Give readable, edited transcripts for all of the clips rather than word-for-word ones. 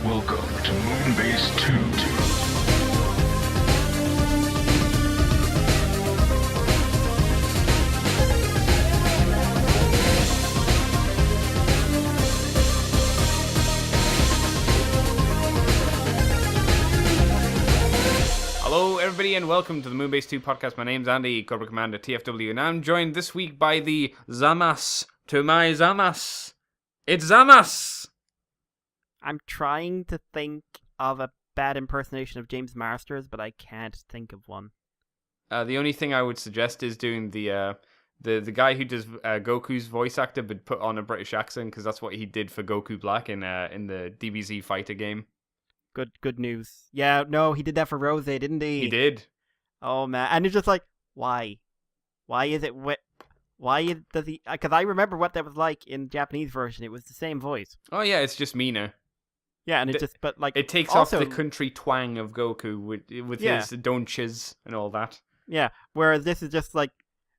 Welcome to Moonbase 2. Hello, everybody, and welcome to the Moonbase 2 podcast. My name's Andy, Cobra Commander TFW, and I'm joined this week by the Zamas to my Zamas. It's Zamas! I'm trying to think of a bad impersonation of James Marsters, but I can't think of one. The only thing I would suggest is doing the guy who does Goku's voice actor, but put on a British accent, because that's what he did for Goku Black in the DBZ Fighter game. Good news. Yeah, no, he did that for Rose, didn't he? He did. Oh man, and it's just like, why? Why is it? Does he? Because I remember what that was like in Japanese version. It was the same voice. Oh yeah, it's just Mina. Yeah, and it takes also, off the country twang of Goku with his donchas and all that. Yeah, whereas this is just like,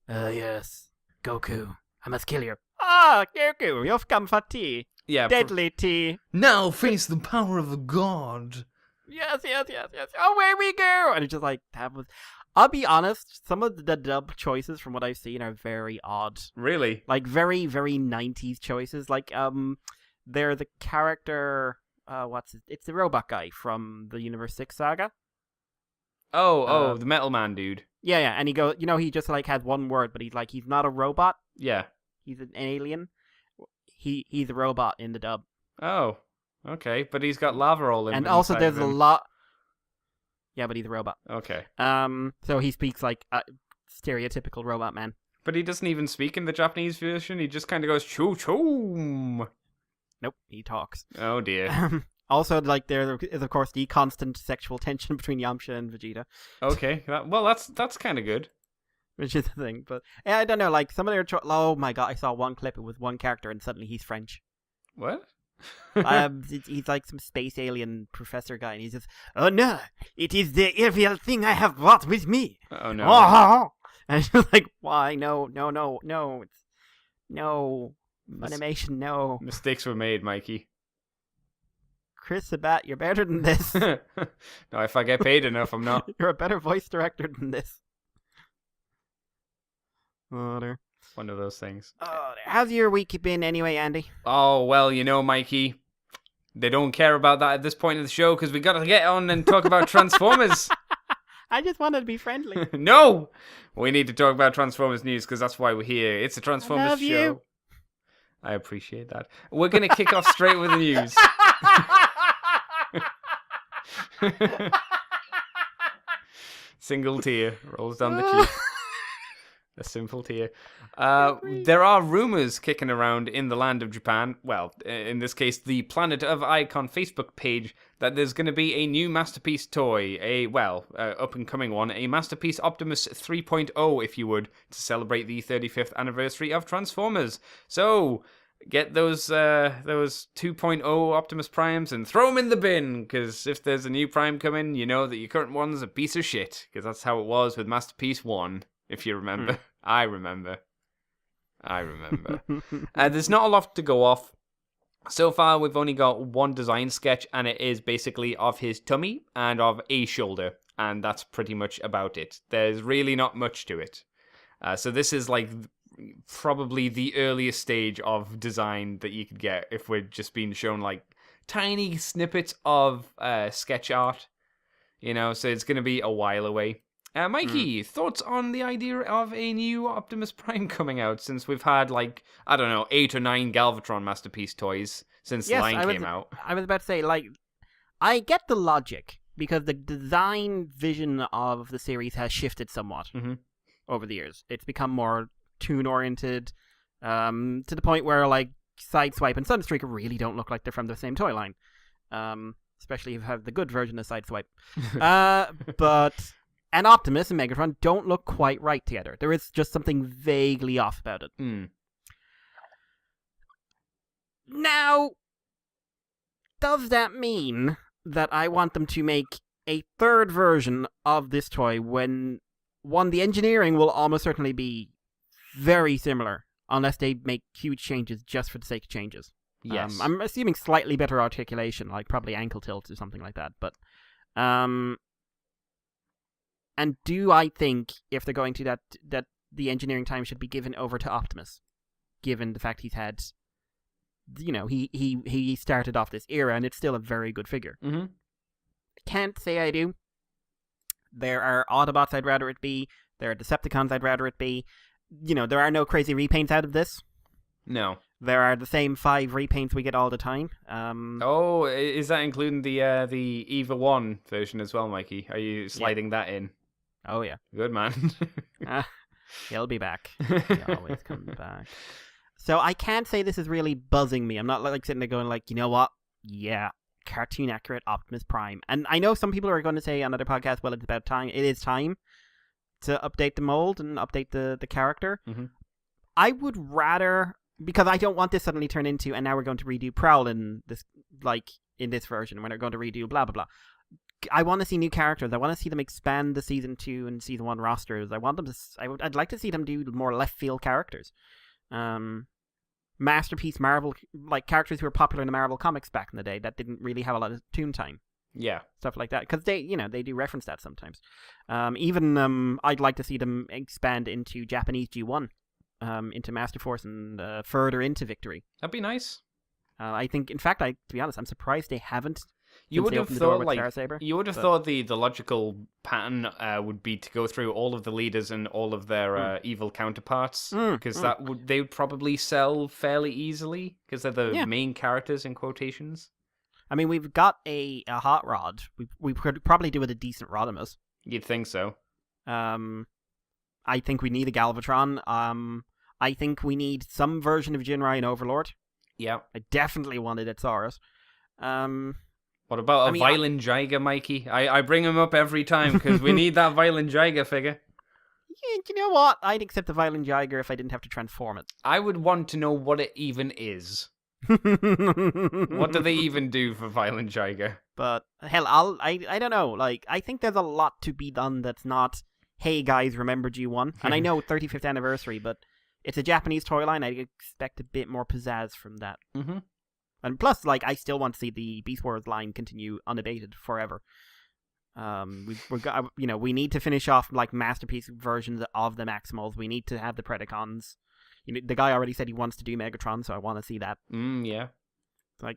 yes, Goku, I must kill you. Ah, Goku, you've come for tea. Yeah, deadly tea. Now face the power of a god. Yes. Away we go. And it's just like, that was... I'll be honest, some of the dub choices from what I've seen are very odd. Really? Like, very, very 90s choices. Like, they're the character... It's the robot guy from the Universe 6 saga. Oh, the Metal Man dude. Yeah, and he goes... he just, like, has one word, but he's not a robot. Yeah. He's an alien. He's a robot in the dub. Oh, okay, but he's got lava all in. And also, there's a lot. Yeah, but he's a robot. Okay. So he speaks like a stereotypical robot man. But he doesn't even speak in the Japanese version. He just kind of goes choo choo. Nope, he talks. Oh dear. Also, like there is of course the constant sexual tension between Yamcha and Vegeta. Okay, that's kind of good. Which is the thing, but I don't know, like some of their oh my god, I saw one clip, it was one character and suddenly he's French. What? He's like some space alien professor guy and he's just, oh no, it is the evil thing I have brought with me. Oh no. Oh. And it's just like, why? No. It's no. Animation, no. Mistakes were made, Mikey. Chris Sabat, you're better than this. No, if I get paid enough, I'm not. You're a better voice director than this. Oh, there. One of those things. Oh, how's your week been anyway, Andy? Oh, well, Mikey, they don't care about that at this point of the show because we got to get on and talk about Transformers. I just wanted to be friendly. No! We need to talk about Transformers news because that's why we're here. It's a Transformers show. You. I appreciate that. We're going to kick off straight with the news. Single tear rolls down the cheek. A simple tear. There are rumors kicking around in the land of Japan, well, in this case, the Planet of Icon Facebook page, that there's going to be a new Masterpiece toy, up-and-coming one, a Masterpiece Optimus 3.0, if you would, to celebrate the 35th anniversary of Transformers. So, get those 2.0 Optimus Primes and throw them in the bin, because if there's a new Prime coming, you know that your current one's a piece of shit, because that's how it was with Masterpiece 1. If you remember. I remember. There's not a lot to go off. So far, we've only got one design sketch, and it is basically of his tummy and of a shoulder. And that's pretty much about it. There's really not much to it. So this is like probably the earliest stage of design that you could get if we're just being shown like tiny snippets of sketch art. So it's going to be a while away. Mikey, thoughts on the idea of a new Optimus Prime coming out since we've had, 8 or 9 Galvatron Masterpiece toys since the line came out? I was about to say, I get the logic because the design vision of the series has shifted somewhat over the years. It's become more toon-oriented to the point where, Sideswipe and Sunstreaker really don't look like they're from the same toy line. Especially if you have the good version of Sideswipe. But... And Optimus and Megatron don't look quite right together. There is just something vaguely off about it. Now, does that mean that I want them to make a third version of this toy when, one, the engineering will almost certainly be very similar, unless they make huge changes just for the sake of changes? Yes. I'm assuming slightly better articulation, like probably ankle tilt or something like that. But, and do I think if they're going to that the engineering time should be given over to Optimus, given the fact he's had, he started off this era and it's still a very good figure. Mm-hmm. Can't say I do. There are Autobots I'd rather it be. There are Decepticons I'd rather it be. There are no crazy repaints out of this. No. There are the same 5 repaints we get all the time. Oh, is that including the EVA 1 version as well, Mikey? Are you sliding that in? Oh, yeah. Good, man. He'll be back. He always comes back. So I can't say this is really buzzing me. I'm not sitting there going you know what? Yeah, cartoon accurate Optimus Prime. And I know some people are going to say on other podcasts, well, it's about time. It is time to update the mold and update the character. Mm-hmm. I would rather... Because I don't want this suddenly turn into, and now we're going to redo Prowl in this, in this version, when they're going to redo blah, blah, blah. I want to see new characters. I want to see them expand the Season 2 and Season 1 rosters. I want them to, I'd like to see them do more left field characters. Masterpiece Marvel, characters who were popular in the Marvel comics back in the day that didn't really have a lot of toon time. Yeah. Stuff like that. Because they do reference that sometimes. Even, I'd like to see them expand into Japanese G1. Into Master Force and further into Victory. That'd be nice. I think, in fact, to be honest, I'm surprised they haven't. You would have thought, the thought the logical pattern would be to go through all of the leaders and all of their evil counterparts, because they would probably sell fairly easily because they're the main characters in quotations. I mean, we've got a hot rod. We could probably do with a decent Rodimus. You'd think so. I think we need a Galvatron. I think we need some version of Jinrai and Overlord. Yeah. I definitely wanted a Taurus. What about a Violent Jiger, Mikey? I bring him up every time because we need that Violent Jiger figure. Yeah, you know what? I'd accept the Violent Jiger if I didn't have to transform it. I would want to know what it even is. What do they even do for Violent Jiger? But hell, I don't know. I think there's a lot to be done that's not, hey guys, remember G1? And I know 35th anniversary, but it's a Japanese toy line. I expect a bit more pizzazz from that. Mm-hmm. And plus, I still want to see the Beast Wars line continue unabated forever. We need to finish off masterpiece versions of the Maximals. We need to have the Predacons. The guy already said he wants to do Megatron, so I want to see that. Yeah.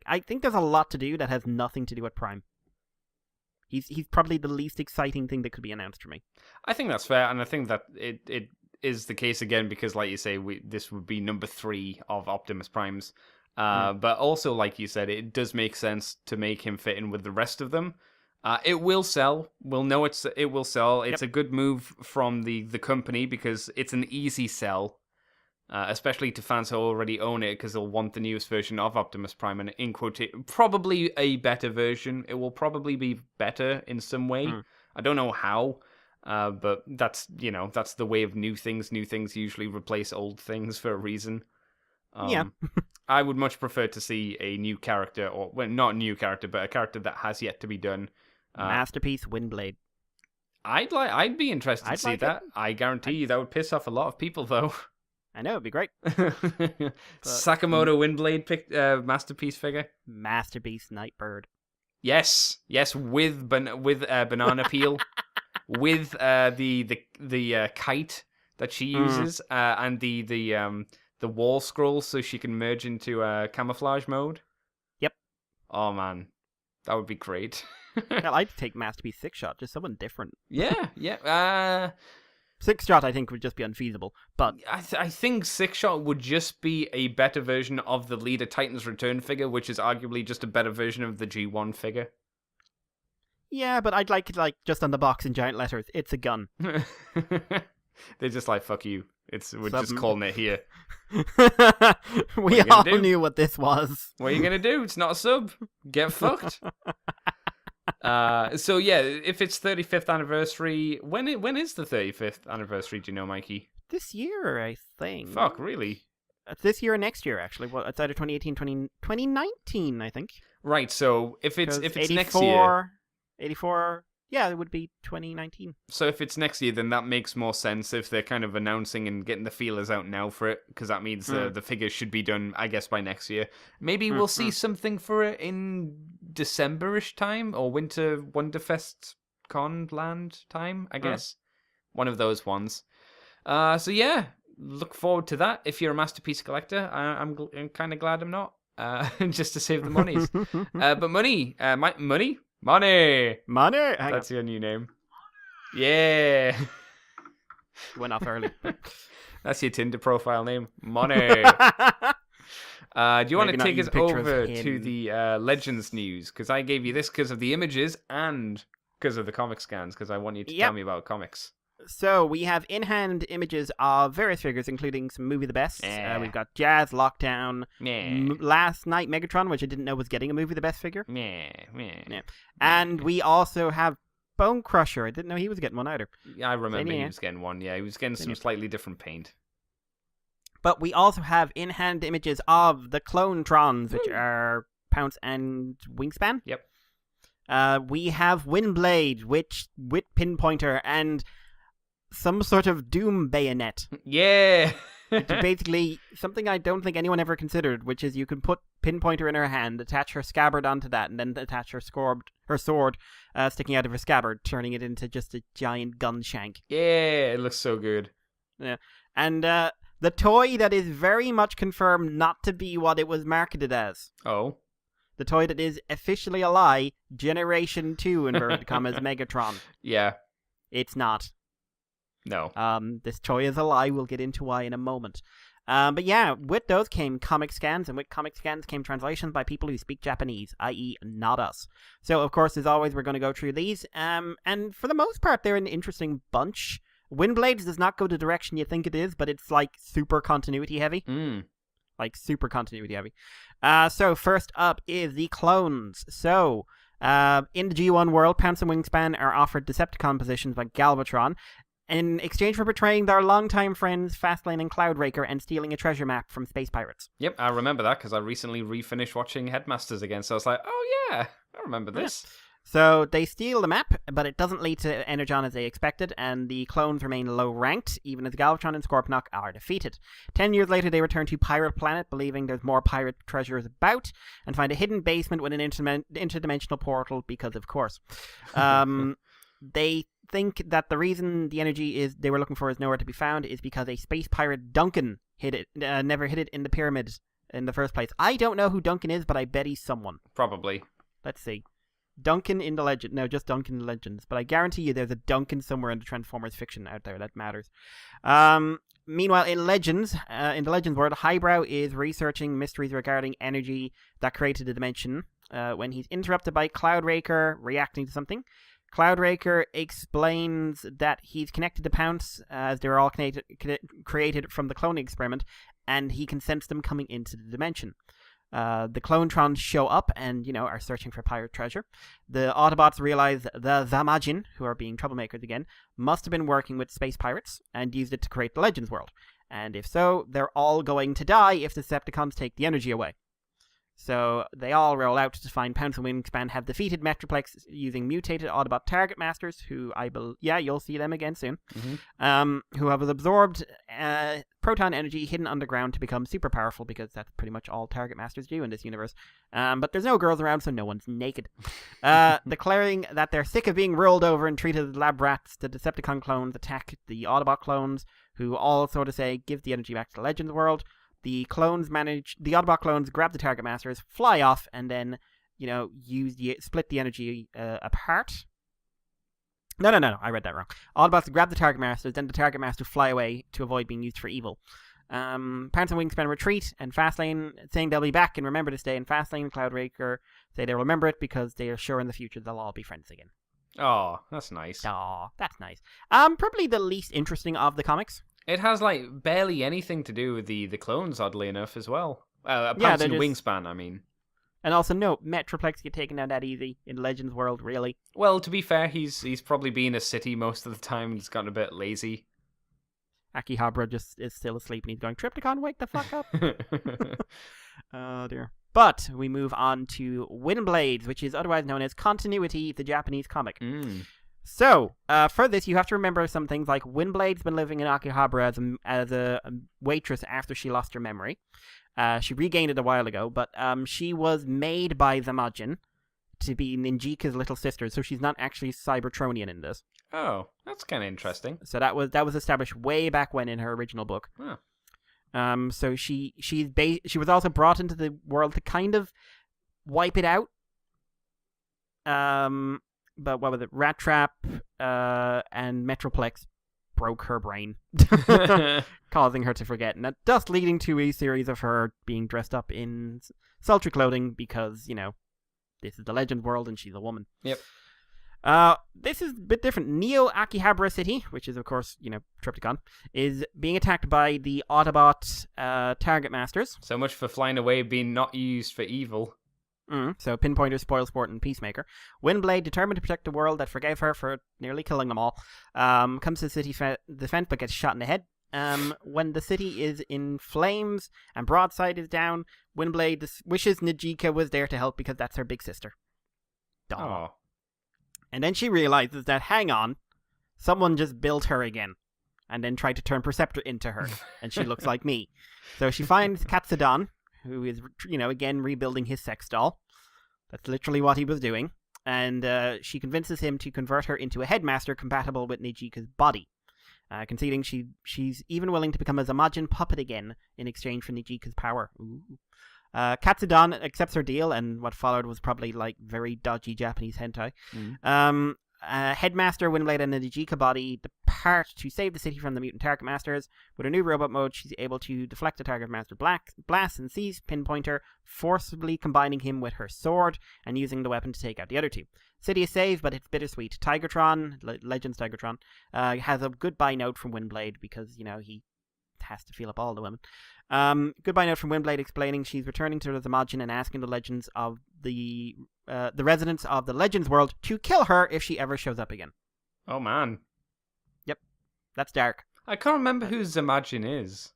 I think there's a lot to do that has nothing to do with Prime. He's probably the least exciting thing that could be announced for me. I think that's fair, and I think that it is the case again because, like you say, this would be number 3 of Optimus Primes. But also, like you said, it does make sense to make him fit in with the rest of them. It will sell. We'll know it will sell. It's a good move from the company because it's an easy sell, especially to fans who already own it because they'll want the newest version of Optimus Prime and probably a better version. It will probably be better in some way. I don't know how. But that's the way of new things. New things usually replace old things for a reason. I would much prefer to see a new character, or not a new character, but a character that has yet to be done. Masterpiece Windblade. I'd be interested to see that. I guarantee you that would piss off a lot of people, though. I know, it'd be great. Sakamoto Windblade Masterpiece figure. Masterpiece Nightbird. Yes, with banana peel. With the kite that she uses and the wall scroll so she can merge into camouflage mode. Yep. Oh man, that would be great. Hell, I'd take Masterpiece 6-Shot, just someone different. Yeah. 6-Shot I think would just be unfeasible, but I think 6-Shot would just be a better version of the Leader Titans Return figure, which is arguably just a better version of the G1 figure. Yeah, but I'd like it just on the box in giant letters. It's a gun. They're just like, fuck you. We're just calling it here. We all knew what this was. What are you gonna do? It's not a sub. Get fucked. So yeah, if it's 35th anniversary, when is the 35th anniversary? Do you know, Mikey? This year, I think. Fuck, really? It's this year or next year, actually. Well, it's either 2018, 2019, I think. Right. So if it's next year. 84, Yeah, it would be 2019. So if it's next year, then that makes more sense if they're kind of announcing and getting the feelers out now for it, because that means the figures should be done, I guess, by next year. Maybe we'll see something for it in December-ish time, or Winter Wonderfest Con Land time, I guess. One of those ones. So yeah, look forward to that. If you're a Masterpiece collector, I'm kind of glad I'm not, just to save the monies. But money. That's your new name. Yeah. Went off early. That's your Tinder profile name. Money. Do you want to take us over to the Legends news? Because I gave you this because of the images and because of the comic scans, because I want you to tell me about comics. So we have in-hand images of various figures, including some Movie the Best. We've got Jazz, Lockdown, Last Night Megatron, which I didn't know was getting a Movie the Best figure. And we also have Bone Crusher. I didn't know he was getting one either. Yeah, I remember he was getting one. Yeah, he was getting some slightly different paint. But we also have in-hand images of the Clonetrons, which are Pounce and Wingspan. Yep. We have Windblade, with Pinpointer, and some sort of Doom bayonet. Yeah. Which is basically something I don't think anyone ever considered, which is you can put Pinpointer in her hand, attach her scabbard onto that, and then attach her sword sticking out of her scabbard, turning it into just a giant gun shank. Yeah, it looks so good. Yeah. And the toy that is very much confirmed not to be what it was marketed as. Oh. The toy that is officially a lie, Generation 2, inverted commas, Megatron. Yeah. It's not. No. This toy is a lie. We'll get into why in a moment. But yeah, with those came comic scans, and with comic scans came translations by people who speak Japanese, i.e. not us. So, of course, as always, we're going to go through these. And for the most part, they're an interesting bunch. Windblades does not go the direction you think it is, but it's like super continuity heavy. Like super continuity heavy. So, first up is the clones. So, in the G1 world, Pounce and Wingspan are offered Decepticon positions by Galvatron, in exchange for betraying their longtime friends Fastlane and Cloudraker and stealing a treasure map from Space Pirates. Yep, I remember that because I recently refinished watching Headmasters again, so I was like, oh yeah, I remember this. Yeah. So they steal the map, but it doesn't lead to Energon as they expected, and the clones remain low-ranked, even as Galvatron and Scorponok are defeated. 10 years later, they return to Pirate Planet, believing there's more pirate treasures about, and find a hidden basement with an interdimensional portal, because of course. They think that the reason the energy they were looking for is nowhere to be found is because a space pirate Duncan never hid it in the pyramid in the first place. I don't know who Duncan is, but I bet he's someone. Probably. Let's see. Duncan in the Legend. No, just Duncan in the Legends. But I guarantee you there's a Duncan somewhere in the Transformers fiction out there that matters. Meanwhile, in the Legends world, Highbrow is researching mysteries regarding energy that created the dimension when he's interrupted by Cloudraker reacting to something. Cloudraker explains that he's connected to Pounce as they're all created from the cloning experiment, and he can sense them coming into the dimension. The Clonetrons show up and, are searching for pirate treasure. The Autobots realize the Zamajin, who are being troublemakers again, must have been working with space pirates and used it to create the Legends world. And if so, they're all going to die if the Decepticons take the energy away. So they all roll out to find Pounce and Wingspan have defeated Metroplex using mutated Autobot Target Masters, who you'll see them again soon, who have absorbed proton energy hidden underground to become super powerful, because that's pretty much all Target Masters do in this universe. But there's no girls around, so no one's naked. Declaring that they're sick of being rolled over and treated as lab rats, the Decepticon clones attack the Autobot clones, who all sort of say, give the energy back to the Legends world. The Autobot clones grab the Target Masters, fly off, and then, split the energy apart. No, I read that wrong. Autobots grab the Target Masters, then the Target Masters fly away to avoid being used for evil. Pounce and Wingspan retreat, and Fastlane saying they'll be back and remember this day, and Fastlane and Cloudraker say they'll remember it because they are sure in the future they'll all be friends again. Oh, that's nice. Oh, that's nice. Probably the least interesting of the comics. It has, barely anything to do with the clones, oddly enough, as well. Pounce and Wingspan, I mean. And also, no, Metroplex get taken down that easy in Legends world, really. Well, to be fair, he's probably been a city most of the time. He's gotten a bit lazy. Akihabara just is still asleep, and he's going, Triptychon, wake the fuck up! Oh, dear. But we move on to Windblades, which is otherwise known as Continuity, the Japanese comic. So, for this, you have to remember some things like Windblade's been living in Akihabara as a waitress after she lost her memory. She regained it a while ago, but she was made by Zamajin to be Ninjika's little sister, so she's not actually Cybertronian in this. Oh, that's kind of interesting. So that was established way back when in her original book. Huh. So she was also brought into the world to kind of wipe it out. But what was it? Rat Trap and Metroplex broke her brain, causing her to forget, and thus leading to a series of her being dressed up in sultry clothing because, this is the Legend world and she's a woman. Yep. This is a bit different. Neo Akihabara City, which is of course, Trypticon, is being attacked by the Autobot Target Masters. So much for flying away being not used for evil. So Pinpointer, Spoilsport, and Peacemaker. Windblade, determined to protect the world that forgave her for nearly killing them all, comes to the city defense but gets shot in the head. When the city is in flames and Broadside is down, Windblade wishes Nijika was there to help because that's her big sister. Oh. And then she realizes that, hang on, someone just built her again, and then tried to turn Perceptor into her, and she looks like me. So she finds Katsudan, who is, again rebuilding his sex doll. That's literally what he was doing. And she convinces him to convert her into a headmaster compatible with Nijika's body. Conceding she's even willing to become a Zamajin puppet again in exchange for Nijika's power. Ooh. Katsudan accepts her deal, and what followed was probably very dodgy Japanese hentai. Headmaster, Windblade, and the Nijika body depart to save the city from the mutant Target Masters. With her new robot mode, she's able to deflect the Target Master blast and seize Pinpointer, forcibly combining him with her sword and using the weapon to take out the other two. City is saved, but it's bittersweet. Tigertron, Legends Tigertron, has a goodbye note from Windblade because, he has to feel up all the women. Goodbye note from Windblade explaining she's returning to the Zamajin and asking the legends of the residents of the Legends world to kill her if she ever shows up again. Oh man. Yep. That's dark. I can't remember who Zamajin is.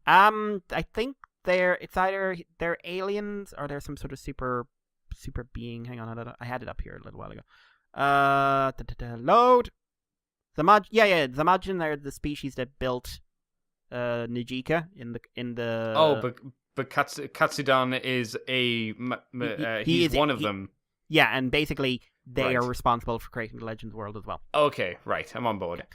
I think they're aliens or they're some sort of super being. Hang on, I had it up here a little while ago. Load. Zamajin are the species that built Nijika in the. Oh, but Katsudan is he's one of them. Yeah, and basically they Right. are responsible for creating the Legends world as well. Okay, right, I'm on board.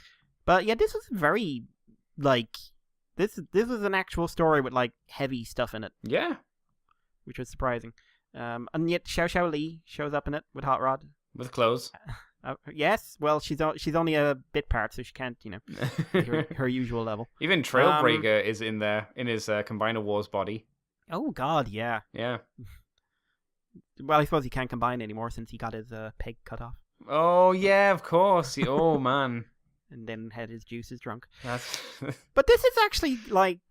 But yeah, this was very this was an actual story with heavy stuff in it, Yeah, which was surprising. And yet Xiao Li shows up in it with Hot Rod. with clothes. Yes, well, she's only a bit part, so she can't, be her usual level. Even Trailbreaker is in there, in his Combiner Wars body. Oh God, yeah. Yeah. Well, I suppose he can't combine anymore since he got his peg cut off Oh, yeah, of course. Oh, man. and then had his juices drunk. That's... But this is actually,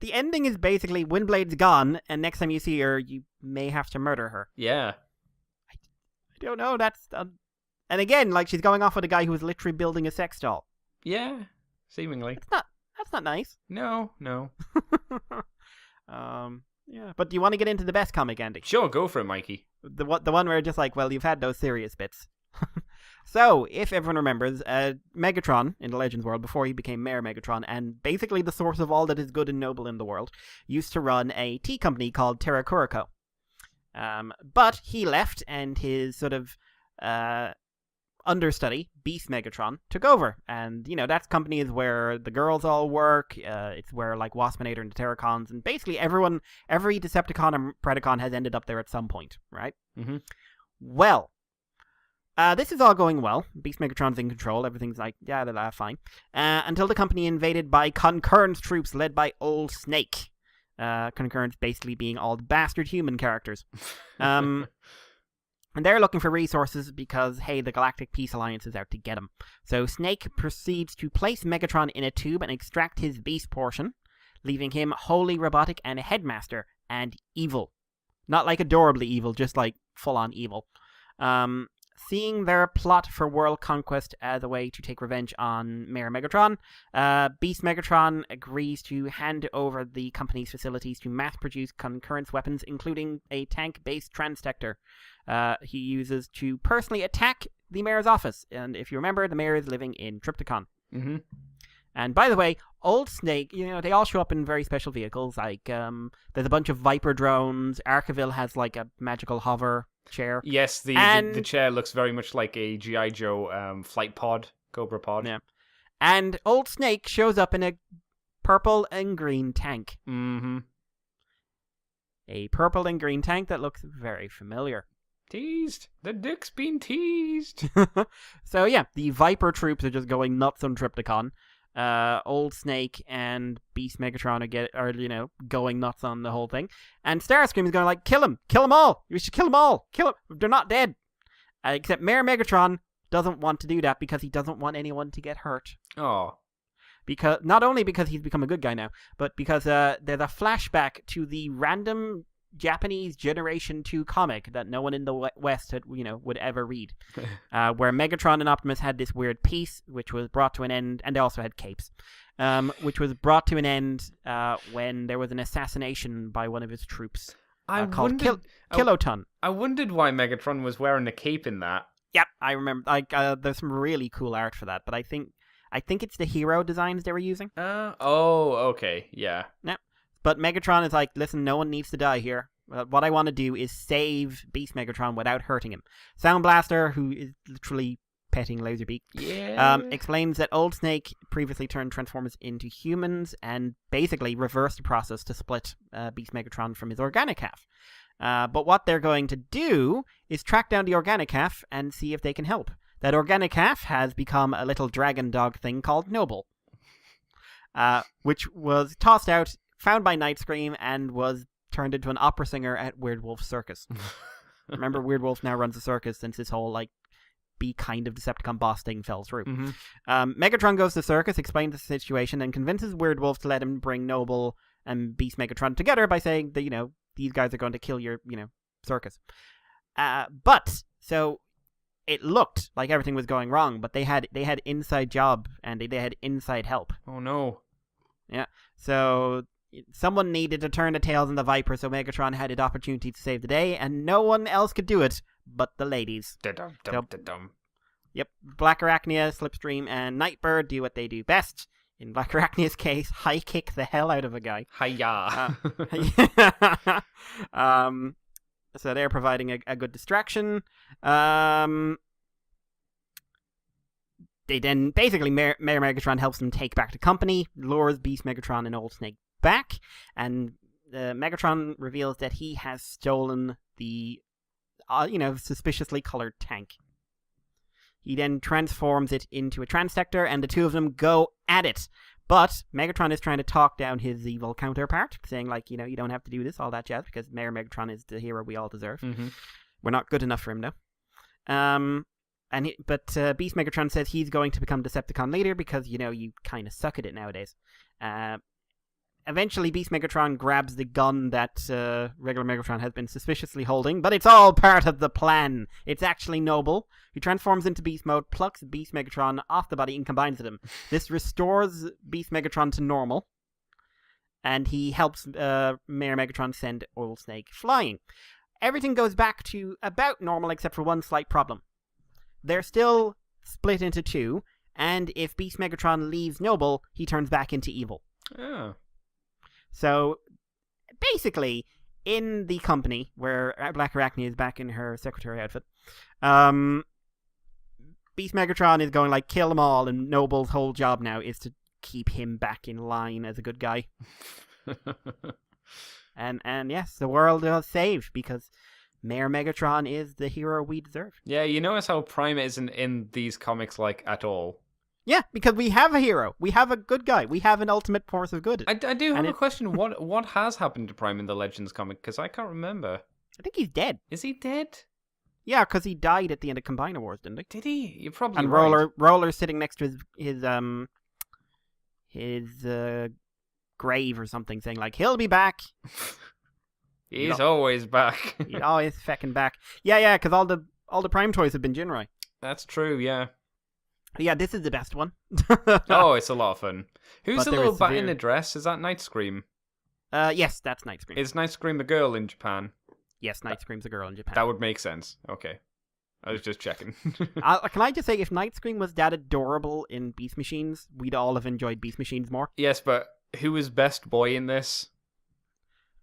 the ending is basically Windblade's gone, and next time you see her, you may have to murder her. yeah. I don't know, that's... and again, she's going off with a guy who was literally building a sex doll. Yeah, seemingly. That's not nice. No. Yeah, but do you want to get into the best comic, Andy? Sure, go for it, Mikey. The one where just you've had those serious bits. So, if everyone remembers, Megatron in the Legends world, before he became Mayor Megatron, and basically the source of all that is good and noble in the world, used to run a tea company called Terra Kuriko. But he left, and his sort of understudy, Beast Megatron, took over. And, that company is where the girls all work. It's where, Waspinator and the Terracons, and basically every Decepticon and Predacon has ended up there at some point, right? Mm-hmm. Well, this is all going well. Beast Megatron's in control. Everything's fine. Until the company invaded by Concurrence troops led by Old Snake. Concurrence basically being all the bastard human characters. And they're looking for resources because, hey, the Galactic Peace Alliance is out to get him. So Snake proceeds to place Megatron in a tube and extract his beast portion, leaving him wholly robotic and a headmaster and evil. Not adorably evil, just full-on evil. seeing their plot for world conquest as a way to take revenge on Mayor Megatron, Beast Megatron agrees to hand over the company's facilities to mass-produce concurrence weapons, including a tank-based transdector he uses to personally attack the mayor's office. And if you remember, the mayor is living in Trypticon. Mm-hmm. And by the way, Old Snake, they all show up in very special vehicles. Like, there's a bunch of Viper drones. Arkeville has, like, a magical hover chair. Yes, the chair looks very much like a G.I. Joe flight pod, Cobra pod. Yeah. And Old Snake shows up in a purple and green tank. Mm-hmm. A purple and green tank that looks very familiar. Teased. The dick's been teased. So, yeah, the Viper troops are just going nuts on Trypticon. Old Snake and Beast Megatron are going nuts on the whole thing. And Starscream is going like, kill them all. We should kill them all. Kill them. They're not dead. Except Mayor Megatron doesn't want to do that because he doesn't want anyone to get hurt. Oh. Because not only because he's become a good guy now, but because there's a flashback to the random Japanese Generation 2 comic that no one in the West would ever read, where Megatron and Optimus had this weird peace, which was brought to an end, and they also had capes, which was brought to an end when there was an assassination by one of his troops called Kiloton. I wondered why Megatron was wearing a cape in that. Yep, I remember. There's some really cool art for that, but I think it's the hero designs they were using. Okay, yeah. Yep. But Megatron is like, listen, no one needs to die here. What I want to do is save Beast Megatron without hurting him. Sound Blaster, who is literally petting Laserbeak, explains that Old Snake previously turned Transformers into humans and basically reversed the process to split Beast Megatron from his organic half. But what they're going to do is track down the organic half and see if they can help. That organic half has become a little dragon dog thing called Noble, which was tossed out, found by Nightscream, and was turned into an opera singer at Weird Wolf Circus. Remember, Weird Wolf now runs a circus since this whole, be kind of Decepticon boss thing fell through. Mm-hmm. Megatron goes to the circus, explains the situation, and convinces Weird Wolf to let him bring Noble and Beast Megatron together by saying that, these guys are going to kill your, circus. So it looked like everything was going wrong, but they had inside job, and they had inside help. Oh, no. Yeah, so someone needed to turn the tails on the Viper, so Megatron had an opportunity to save the day, and no one else could do it but the ladies. Yep, Black Arachnia, Slipstream, and Nightbird do what they do best. In Black Arachnia's case, high kick the hell out of a guy. Hiya. So they're providing a good distraction. They then, basically, Mayor Megatron helps them take back the company, lures Beast Megatron and Old Snake back, and Megatron reveals that he has stolen the, suspiciously colored tank. He then transforms it into a transdector, and the two of them go at it. But Megatron is trying to talk down his evil counterpart, saying, you don't have to do this, all that jazz, because Mayor Megatron is the hero we all deserve. Mm-hmm. We're not good enough for him, though. But Beast Megatron says he's going to become Decepticon leader because, you kind of suck at it nowadays. Eventually, Beast Megatron grabs the gun that regular Megatron has been suspiciously holding, but it's all part of the plan. It's actually Noble, who transforms into Beast Mode, plucks Beast Megatron off the body, and combines with him. This restores Beast Megatron to normal, and he helps Mayor Megatron send Old Snake flying. Everything goes back to about normal, except for one slight problem. They're still split into two, and if Beast Megatron leaves Noble, he turns back into evil. Oh. So, basically, in the company, where Black Arachnia is back in her secretary outfit, Beast Megatron is going kill them all, and Noble's whole job now is to keep him back in line as a good guy. and yes, the world is saved, because Mayor Megatron is the hero we deserve. Yeah, you notice how Prime isn't in these comics, at all. Yeah, because we have a hero. We have a good guy. We have an ultimate force of good. I do have a question. What has happened to Prime in the Legends comic? Because I can't remember. I think he's dead. Is he dead? Yeah, because he died at the end of Combiner Wars, didn't he? Did he? You're probably and right. Roller's sitting next to his grave or something, saying he'll be back. He's always back. He's always fecking back. Yeah, because all the All the Prime toys have been Jinrai. That's true, yeah. Yeah, this is the best one. Oh, it's a lot of fun. Who's But the there little is bat in severe- a dress? Is that Night Scream? Yes, that's Night Scream. Is Night Scream a girl in Japan? Yes, Night Scream's a girl in Japan. That would make sense. Okay. I was just checking. Can I just say, if Night Scream was that adorable in Beast Machines, we'd all have enjoyed Beast Machines more. Yes, but who is best boy in this?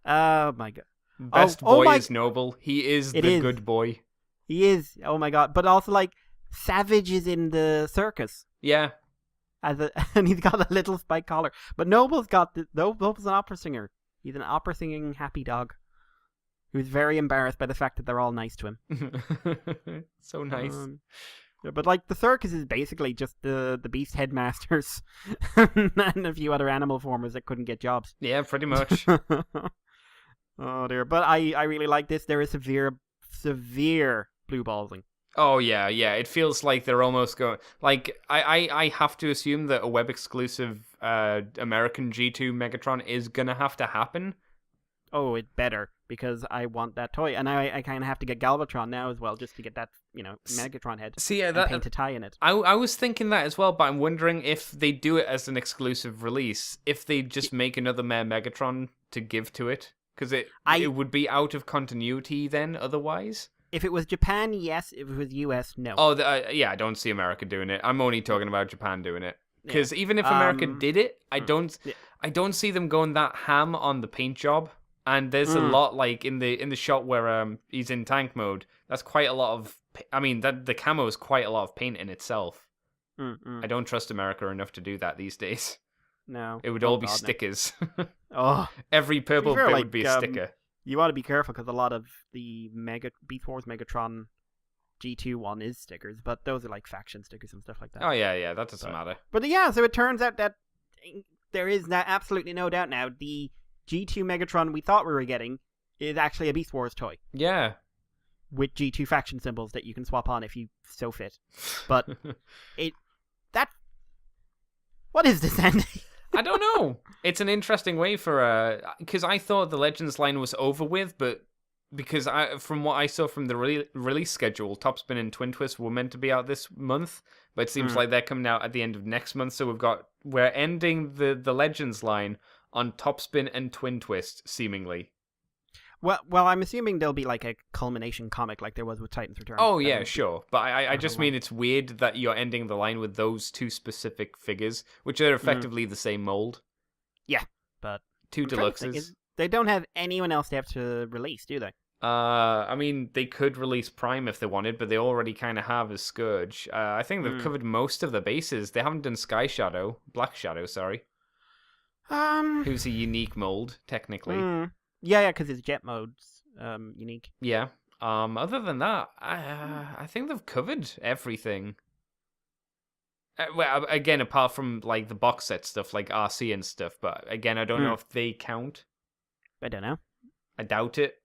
Oh my god. Best boy is Noble. He is the good boy. He is. Oh my god. But also, like, Savage is in the circus. Yeah. And he's got a little spike collar. But Noble's an opera singer. He's an opera singing happy dog who's very embarrassed by the fact that they're all nice to him. So nice. But like, the circus is basically just the Beast headmasters and a few other animal formers that couldn't get jobs. Yeah, pretty much. Oh dear. But I really like this. There is severe blue ballsing. Oh yeah. It feels like they're almost going. Like I have to assume that a web exclusive American G2 Megatron is gonna have to happen. Oh, it better, because I want that toy, and I kind of have to get Galvatron now as well, just to get that Megatron head. See, yeah, and paint a tie in it. I was thinking that as well, but I'm wondering if they do it as an exclusive release, if they just make another Mare Megatron to give to it, because it would be out of continuity then otherwise. If it was Japan, yes. If it was US, no. Oh, yeah, I don't see America doing it. I'm only talking about Japan doing it. Because even if America did it, I don't see them going that ham on the paint job. And there's a lot, like, in the shot where he's in tank mode, that's quite a lot of... I mean, the camo is quite a lot of paint in itself. I don't trust America enough to do that these days. No. It would all be stickers. Oh. Every purple bit would be a sticker. You want to be careful, because a lot of the Beast Wars Megatron G2 one is stickers, but those are like faction stickers and stuff like that. Oh, yeah, that doesn't matter. But yeah, so it turns out that there is absolutely no doubt now, the G2 Megatron we thought we were getting is actually a Beast Wars toy. Yeah. With G2 faction symbols that you can swap on if you so fit. But what is this, Andy? I don't know. It's an interesting way for because I thought the Legends line was over with, but because from what I saw from the release schedule, Topspin and Twin Twist were meant to be out this month, but it seems like they're coming out at the end of next month. So we're ending the Legends line on Topspin and Twin Twist, seemingly. Well, I'm assuming there'll be like a culmination comic like there was with Titan's Return. Oh yeah, sure. But I just mean it's weird that you're ending the line with those two specific figures, which are effectively the same mold. Yeah, but two deluxes. They don't have anyone else they have to release, do they? I mean, they could release Prime if they wanted, but they already kind of have as Scourge. I think they've covered most of the bases. They haven't done Black Shadow, sorry. Who's a unique mold, technically. Yeah, because his jet mode's unique. Yeah. Other than that, I think they've covered everything. Well, again, apart from like the box set stuff, like RC and stuff. But again, I don't know if they count. I don't know. I doubt it.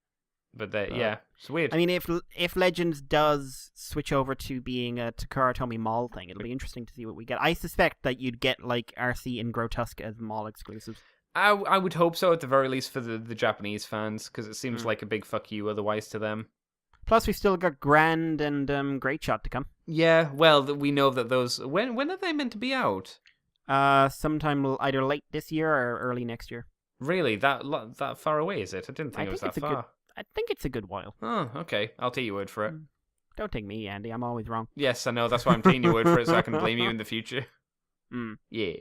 But yeah, it's weird. I mean, if Legends does switch over to being a Takara Tomy Mall thing, it'll be interesting to see what we get. I suspect that you'd get like RC and Grotesque as Mall exclusives. I would hope so, at the very least, for the Japanese fans, because it seems like a big fuck you otherwise to them. Plus, we've still got Grand and Great Shot to come. Yeah, well, we know that those... When are they meant to be out? Sometime either late this year or early next year. Really? That far away, is it? I didn't think it was that far. I think it's a good while. Oh, okay. I'll take your word for it. Don't take me, Andy. I'm always wrong. Yes, I know. That's why I'm taking your word for it, so I can blame you in the future. Yeah.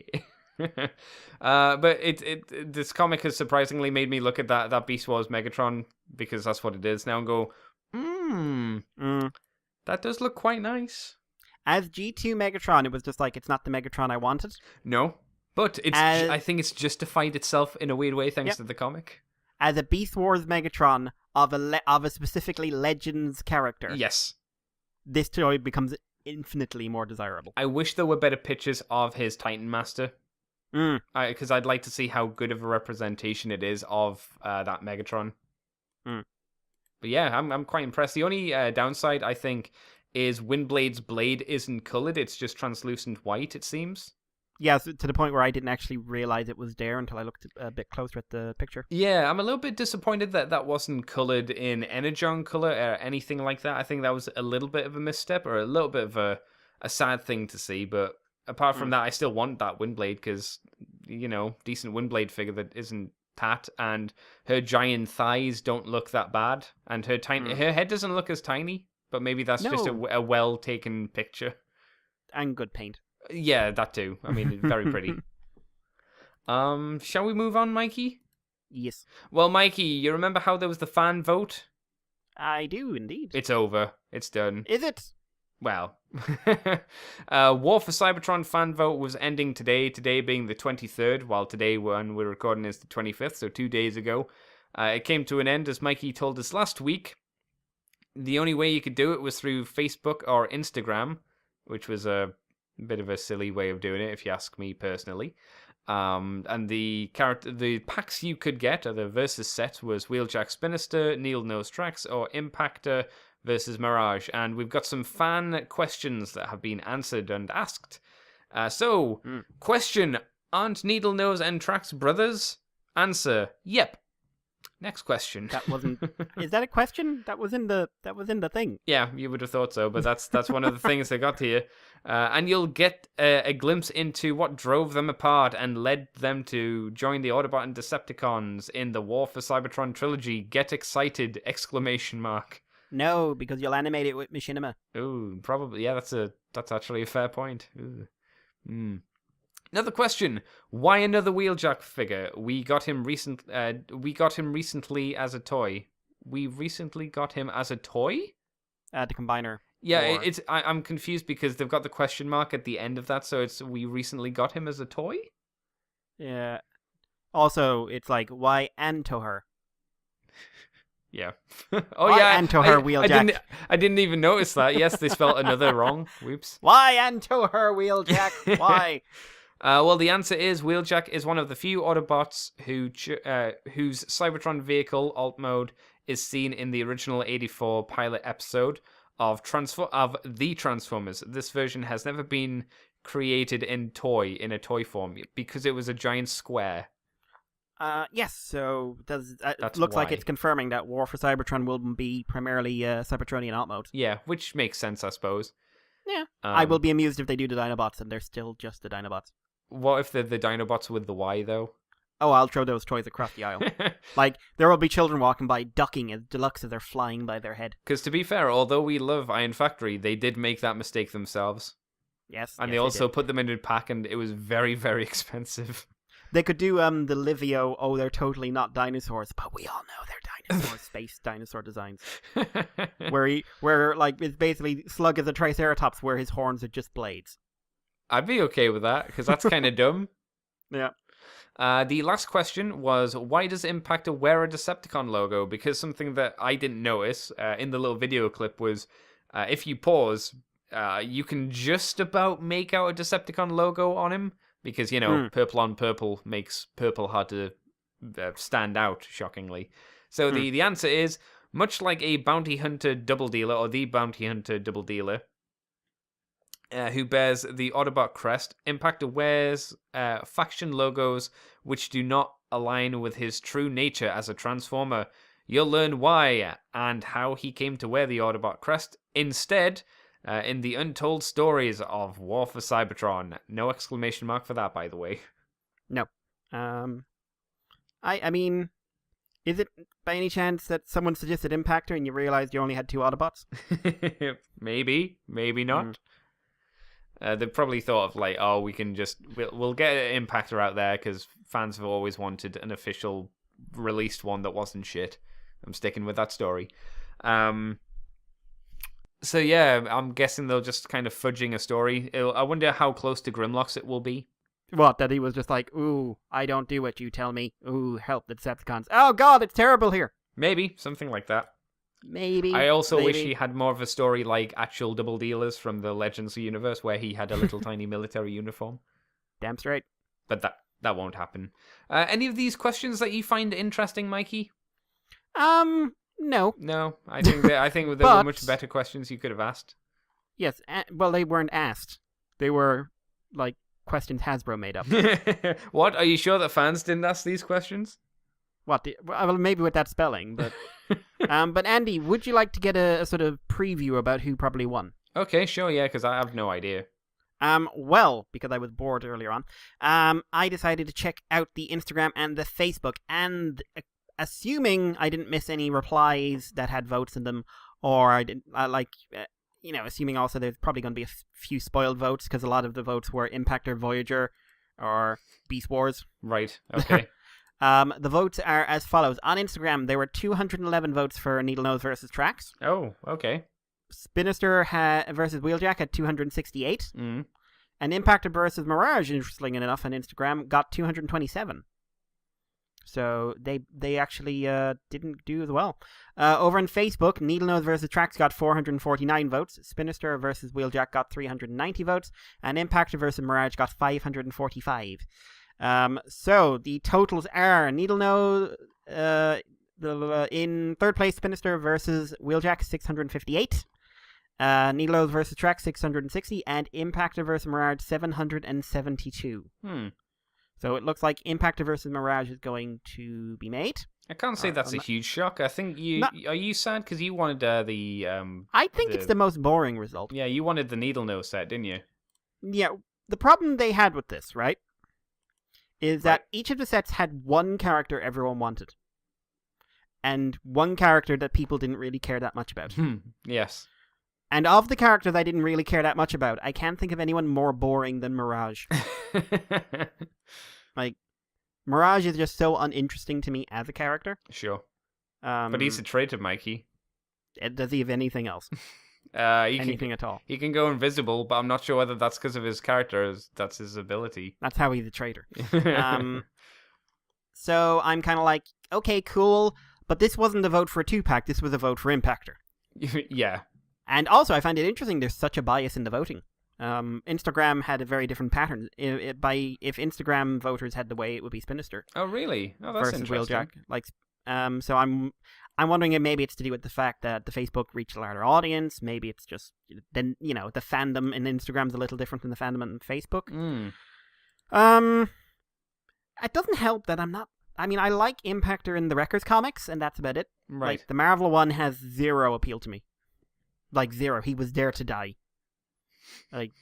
But this comic has surprisingly made me look at that Beast Wars Megatron, because that's what it is now, and go, that does look quite nice. As G2 Megatron, it was just like, it's not the Megatron I wanted. No, but I think it's justified itself in a weird way thanks to the comic. As a Beast Wars Megatron of a specifically Legends character. Yes. This toy becomes infinitely more desirable. I wish there were better pictures of his Titan Master. Because I'd like to see how good of a representation it is of that Megatron. But yeah, I'm quite impressed. The only downside, I think, is Windblade's blade isn't coloured. It's just translucent white, it seems. Yeah, so to the point where I didn't actually realize it was there until I looked a bit closer at the picture. Yeah, I'm a little bit disappointed that wasn't colored in Energon color or anything like that. I think that was a little bit of a misstep or a little bit of a sad thing to see. But apart from that, I still want that Windblade because, decent Windblade figure that isn't Pat, and her giant thighs don't look that bad, and her head doesn't look as tiny. But maybe that's just a well taken picture. And good paint. Yeah, that too. I mean, very pretty. Shall we move on, Mikey? Yes. Well, Mikey, you remember how there was the fan vote? I do, indeed. It's over. It's done. Is it? Well, War for Cybertron fan vote was ending today being the 23rd, while today when we're recording is the 25th, so 2 days ago. It came to an end, as Mikey told us last week. The only way you could do it was through Facebook or Instagram, which was a bit of a silly way of doing it, if you ask me personally. And the packs you could get, or the versus set, was Wheeljack Spinnister, Needle Nose Trax, or Impactor versus Mirage. And we've got some fan questions that have been answered and asked. Question: aren't Needle Nose and Trax brothers? Answer: yep. Next question. That wasn't. Is that a question? That was in the thing. Yeah, you would have thought so, but that's one of the things they got here. And you'll get a glimpse into what drove them apart and led them to join the Autobot and Decepticons in the War for Cybertron trilogy. Get excited! ! No, because you'll animate it with Machinima. Ooh, probably. Yeah, that's actually a fair point. Another question: why another Wheeljack figure? We got him recently as a toy. We recently got him as a toy? The combiner. Yeah, I'm confused because they've got the question mark at the end of that, so it's we recently got him as a toy? Yeah. Also, it's like, why Antoher? Yeah. Why Antoher Wheeljack? I didn't even notice that. Yes, they spelled another wrong. Whoops. Why Antoher Wheeljack? Why? Well, the answer is Wheeljack is one of the few Autobots whose Cybertron vehicle, alt mode, is seen in the original 84 pilot episode of the Transformers. This version has never been created in a toy form, because it was a giant square. Yes, so it looks why. like it's confirming that War for Cybertron will be primarily Cybertronian alt mode. Yeah, which makes sense, I suppose. Yeah. I will be amused if they do the Dinobots and they're still just the Dinobots. What if they're the Dinobots with the Y, though? Oh, I'll throw those toys across the aisle. Like, there will be children walking by ducking as deluxe as they're flying by their head. Because to be fair, although we love Iron Factory, they did make that mistake themselves. Yes. And they also put them in a pack, and it was very, very expensive. They could do the Livio, they're totally not dinosaurs, but we all know they're dinosaurs, space dinosaur designs. where it's basically Slug is a Triceratops, where his horns are just blades. I'd be okay with that, because that's kind of dumb. Yeah. The last question was, why does Impactor wear a Decepticon logo? Because something that I didn't notice in the little video clip was, if you pause, you can just about make out a Decepticon logo on him. Because, purple on purple makes purple hard to stand out, shockingly. So the answer is, much like a bounty hunter double dealer, or the bounty hunter double dealer, who bears the Autobot crest, Impactor wears faction logos which do not align with his true nature as a Transformer. You'll learn why and how he came to wear the Autobot crest instead in the untold stories of War for Cybertron. No exclamation mark for that, by the way. No. I mean, is it by any chance that someone suggested Impactor and you realized you only had 2 Autobots? Maybe not. They probably thought of like, we can we'll get an Impactor out there because fans have always wanted an official released one that wasn't shit. I'm sticking with that story. So yeah, I'm guessing they'll just kind of fudging a story. I wonder how close to Grimlocks it will be. What, that he was just like, ooh, I don't do what you tell me. Ooh, help the Decepticons. Oh god, it's terrible here. Maybe, something like that. Maybe. I also wish he had more of a story like actual Double Dealers from the Legends universe, where he had a little tiny military uniform. Damn straight. But that won't happen. Any of these questions that you find interesting, Mikey? No. No, I think there were much better questions you could have asked. Yes, well, they weren't asked. They were, like, questions Hasbro made up. What? Are you sure that fans didn't ask these questions? Well, maybe with that spelling, but but Andy, would you like to get a sort of preview about who probably won? Okay, sure, yeah, because I have no idea. Well, because I was bored earlier on, I decided to check out the Instagram and the Facebook, and assuming I didn't miss any replies that had votes in them, or I didn't assuming also there's probably going to be a few spoiled votes because a lot of the votes were Impactor, Voyager, or Beast Wars. Right. Okay. The votes are as follows. On Instagram, there were 211 votes for Needlenose versus Trax. Oh, okay. Spinister versus Wheeljack had 268. Mm. And Impactor versus Mirage, interestingly enough, on Instagram, got 227. So they actually didn't do as well. Over on Facebook, Needlenose versus Trax got 449 votes. Spinister versus Wheeljack got 390 votes. And Impactor versus Mirage got 545. So the totals are Needlenose in third place, Spinister versus Wheeljack 658, Needlenose versus Trax 660, and Impactor versus Mirage 772. So it looks like Impactor versus Mirage is going to be made. I can't say that's a huge shock. I think are you sad because you wanted the I think it's the most boring result. Yeah, you wanted the Needlenose set, didn't you? Yeah. The problem they had with this, right, is that each of the sets had one character everyone wanted. And one character that people didn't really care that much about. Yes. And of the characters I didn't really care that much about, I can't think of anyone more boring than Mirage. Like, Mirage is just so uninteresting to me as a character. Sure. But he's a traitor, Mikey. Does he have anything else? Anything at all? He can go invisible, but I'm not sure whether that's because of his character. That's his ability. That's how he's a traitor. So I'm kind of like, okay, cool. But this wasn't a vote for a 2-pack. This was a vote for Impactor. Yeah. And also, I find it interesting there's such a bias in the voting. Instagram had a very different pattern. If Instagram voters had the way, it would be Spinister. Oh, really? Oh, that's versus interesting. Wheeljack. So I'm wondering if maybe it's to do with the fact that the Facebook reached a larger audience. Maybe it's just then the fandom in Instagram's a little different than the fandom in Facebook. It doesn't help that I'm not. I mean, I like Impactor in the Wreckers comics, and that's about it. Right. Like, the Marvel one has zero appeal to me. Like, zero. He was there to die. Like,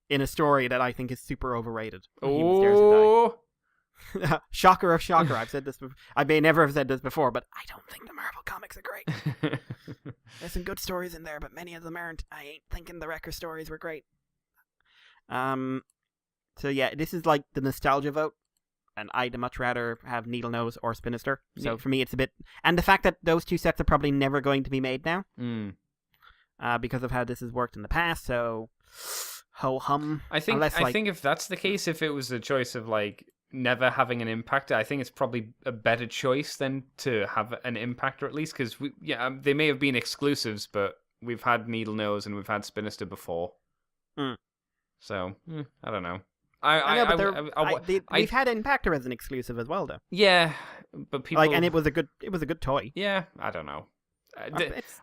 in a story that I think is super overrated. He was there to die. Shocker of shocker. I've said this before. I may never have said this before, but I don't think the Marvel comics are great. There's some good stories in there, but many of them aren't. I ain't thinking the Wrecker stories were great. So yeah, this is like the nostalgia vote. And I'd much rather have Needlenose or Spinister. So for me, it's a bit... And the fact that those two sets are probably never going to be made now. Because of how this has worked in the past, so... Ho-hum. I think if that's the case, if it was a choice of, like, never having an Impactor, I think it's probably a better choice than to have an Impactor at least, because, they may have been exclusives, but we've had Needlenose and we've had Spinister before. So, I don't know. We've had Impactor as an exclusive as well, though. Yeah, but people and it was a good toy. Yeah, I don't know.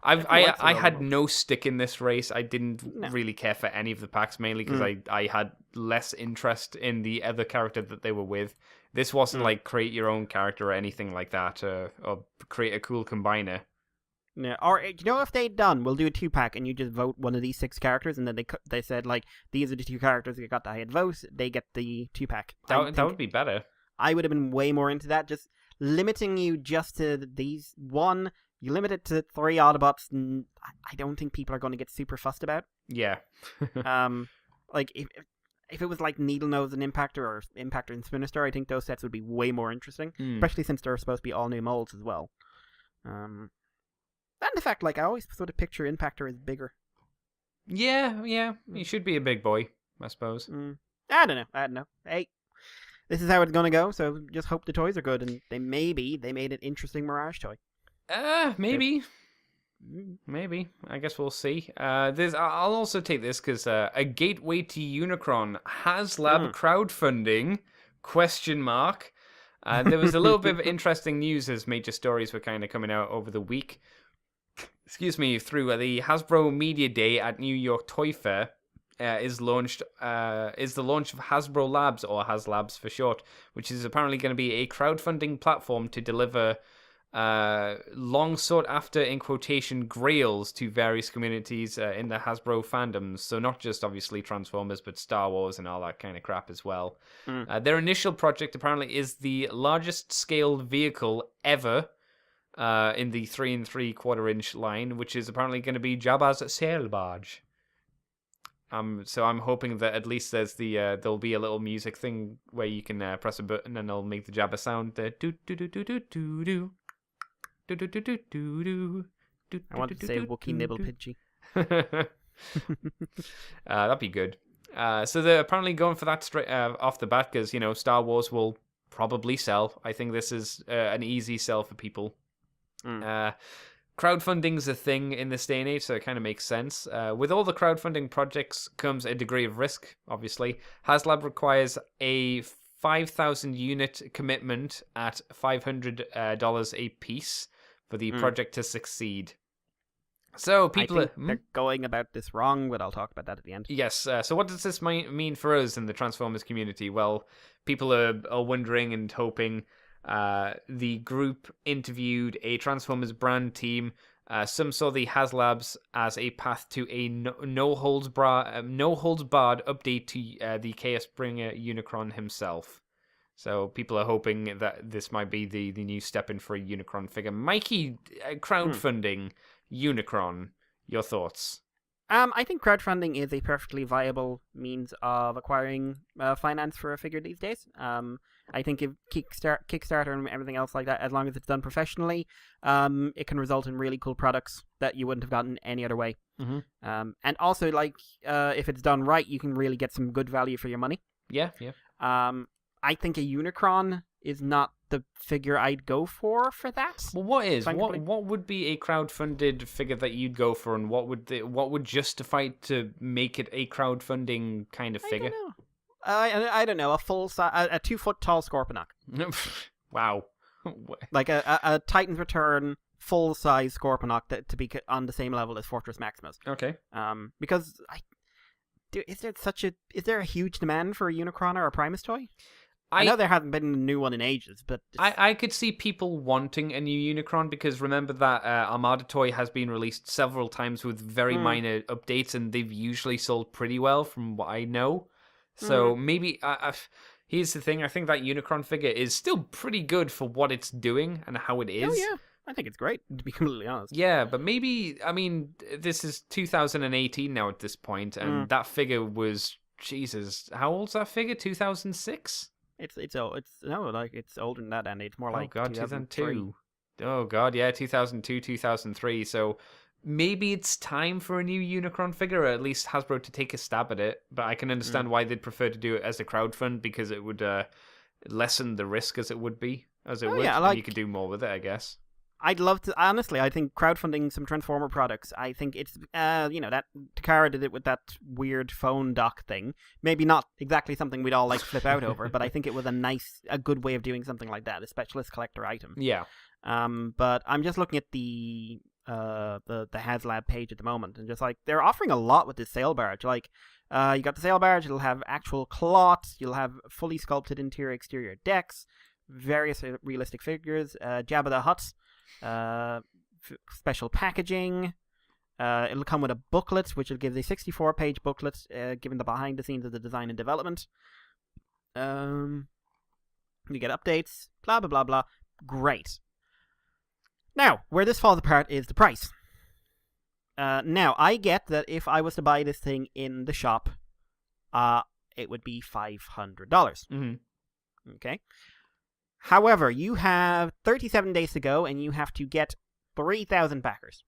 I had no stick in this race. I didn't really care for any of the packs, mainly because I had less interest in the other character that they were with. This wasn't like create your own character or anything like that, or create a cool combiner. Yeah, or if they'd done, we'll do a 2-pack, and you just vote one of these 6 characters, and then they said like these are the 2 characters that got the highest votes, they get the 2-pack. That would be better. I would have been way more into that. Just limiting you just to these one, you limit it to 3 Autobots. I don't think people are going to get super fussed about. Yeah. Like if it was like Needlenose and Impactor or Impactor and Spinister, I think those sets would be way more interesting, especially since they're supposed to be all new molds as well. And the fact, like, I always sort of picture Impactor as bigger. Yeah, he should be a big boy, I suppose. I don't know. Hey, this is how it's gonna go, so just hope the toys are good, and they made an interesting Mirage toy. Maybe. Maybe. I guess we'll see. I'll also take this because a gateway to Unicron HasLab crowdfunding ? There was a little bit of interesting news as major stories were kind of coming out over the week. Through the Hasbro Media Day at New York Toy Fair. is the launch of Hasbro Labs, or HasLabs for short, which is apparently going to be a crowdfunding platform to deliver long sought after, in quotation, grails to various communities in the Hasbro fandoms. So not just obviously Transformers, but Star Wars and all that kind of crap as well. Their initial project apparently is the largest scaled vehicle ever in the 3 3/4 inch line, which is apparently going to be Jabba's sail barge. So I'm hoping that at least there'll be a little music thing where you can press a button and it'll make the Jabba sound. The do do do do do do do. I wanted to say Wookiee Nibble Pidgey. That'd be good. So they're apparently going for that straight off the bat because, Star Wars will probably sell. I think this is an easy sell for people. Crowdfunding's a thing in this day and age, so it kind of makes sense. With all the crowdfunding projects comes a degree of risk, obviously. HasLab requires a 5,000 unit commitment at $500 a piece for the project to succeed. So people they're going about this wrong, but I'll talk about that at the end. Yes. So what does this mean for us in the Transformers community? Well, people are wondering and hoping. The group interviewed a Transformers brand team. Some saw the HasLabs as a path to a no holds barred update to the Chaos Bringer Unicron himself. So people are hoping that this might be the new step in for a Unicron figure. Mikey, crowdfunding Unicron. Your thoughts? I think crowdfunding is a perfectly viable means of acquiring finance for a figure these days. I think if Kickstarter and everything else like that, as long as it's done professionally, it can result in really cool products that you wouldn't have gotten any other way. And also, if it's done right, you can really get some good value for your money. Yeah. I think a Unicron is not the figure I'd go for that. Well, what would be a crowdfunded figure that you'd go for, and what would justify to make it a crowdfunding kind of figure? I don't know. A full size, a 2 foot tall Scorponok. Wow. Like a Titan's Return full size Scorponok to be on the same level as Fortress Maximus. Okay. Because is there a huge demand for a Unicron or a Primus toy? I know there hasn't been a new one in ages, but I could see people wanting a new Unicron because remember that Armada toy has been released several times with very minor updates, and they've usually sold pretty well from what I know. So maybe here's the thing: I think that Unicron figure is still pretty good for what it's doing and how it is. Oh yeah, I think it's great, to be completely honest. Yeah, but maybe this is 2018 now at this point, and that figure was Jesus. How old's that figure? 2006. It's older than that, and it's more like 2002. Oh god, yeah, 2002, 2003. So maybe it's time for a new Unicron figure, or at least Hasbro to take a stab at it. But I can understand why they'd prefer to do it as a crowdfund, because it would lessen the risk as it would. And you could do more with it, I guess. I'd love to, honestly, I think crowdfunding some Transformer products, I think it's, that Takara did it with that weird phone dock thing. Maybe not exactly something we'd all like to flip out over, but I think it was a good way of doing something like that, a specialist collector item. Yeah. But I'm just looking at the HasLab page at the moment, and just they're offering a lot with this sail barge. You got the sail barge, it'll have actual cloth, you'll have fully sculpted interior exterior decks, various realistic figures, Jabba the Hutt, special packaging. It'll come with a booklet, which will give a 64-page booklet, giving the behind the scenes of the design and development. You get updates, blah blah blah blah. Great. Now, where this falls apart is the price. Now, I get that if I was to buy this thing in the shop, it would be $500. Okay. However, you have 37 days to go, and you have to get 3,000 backers.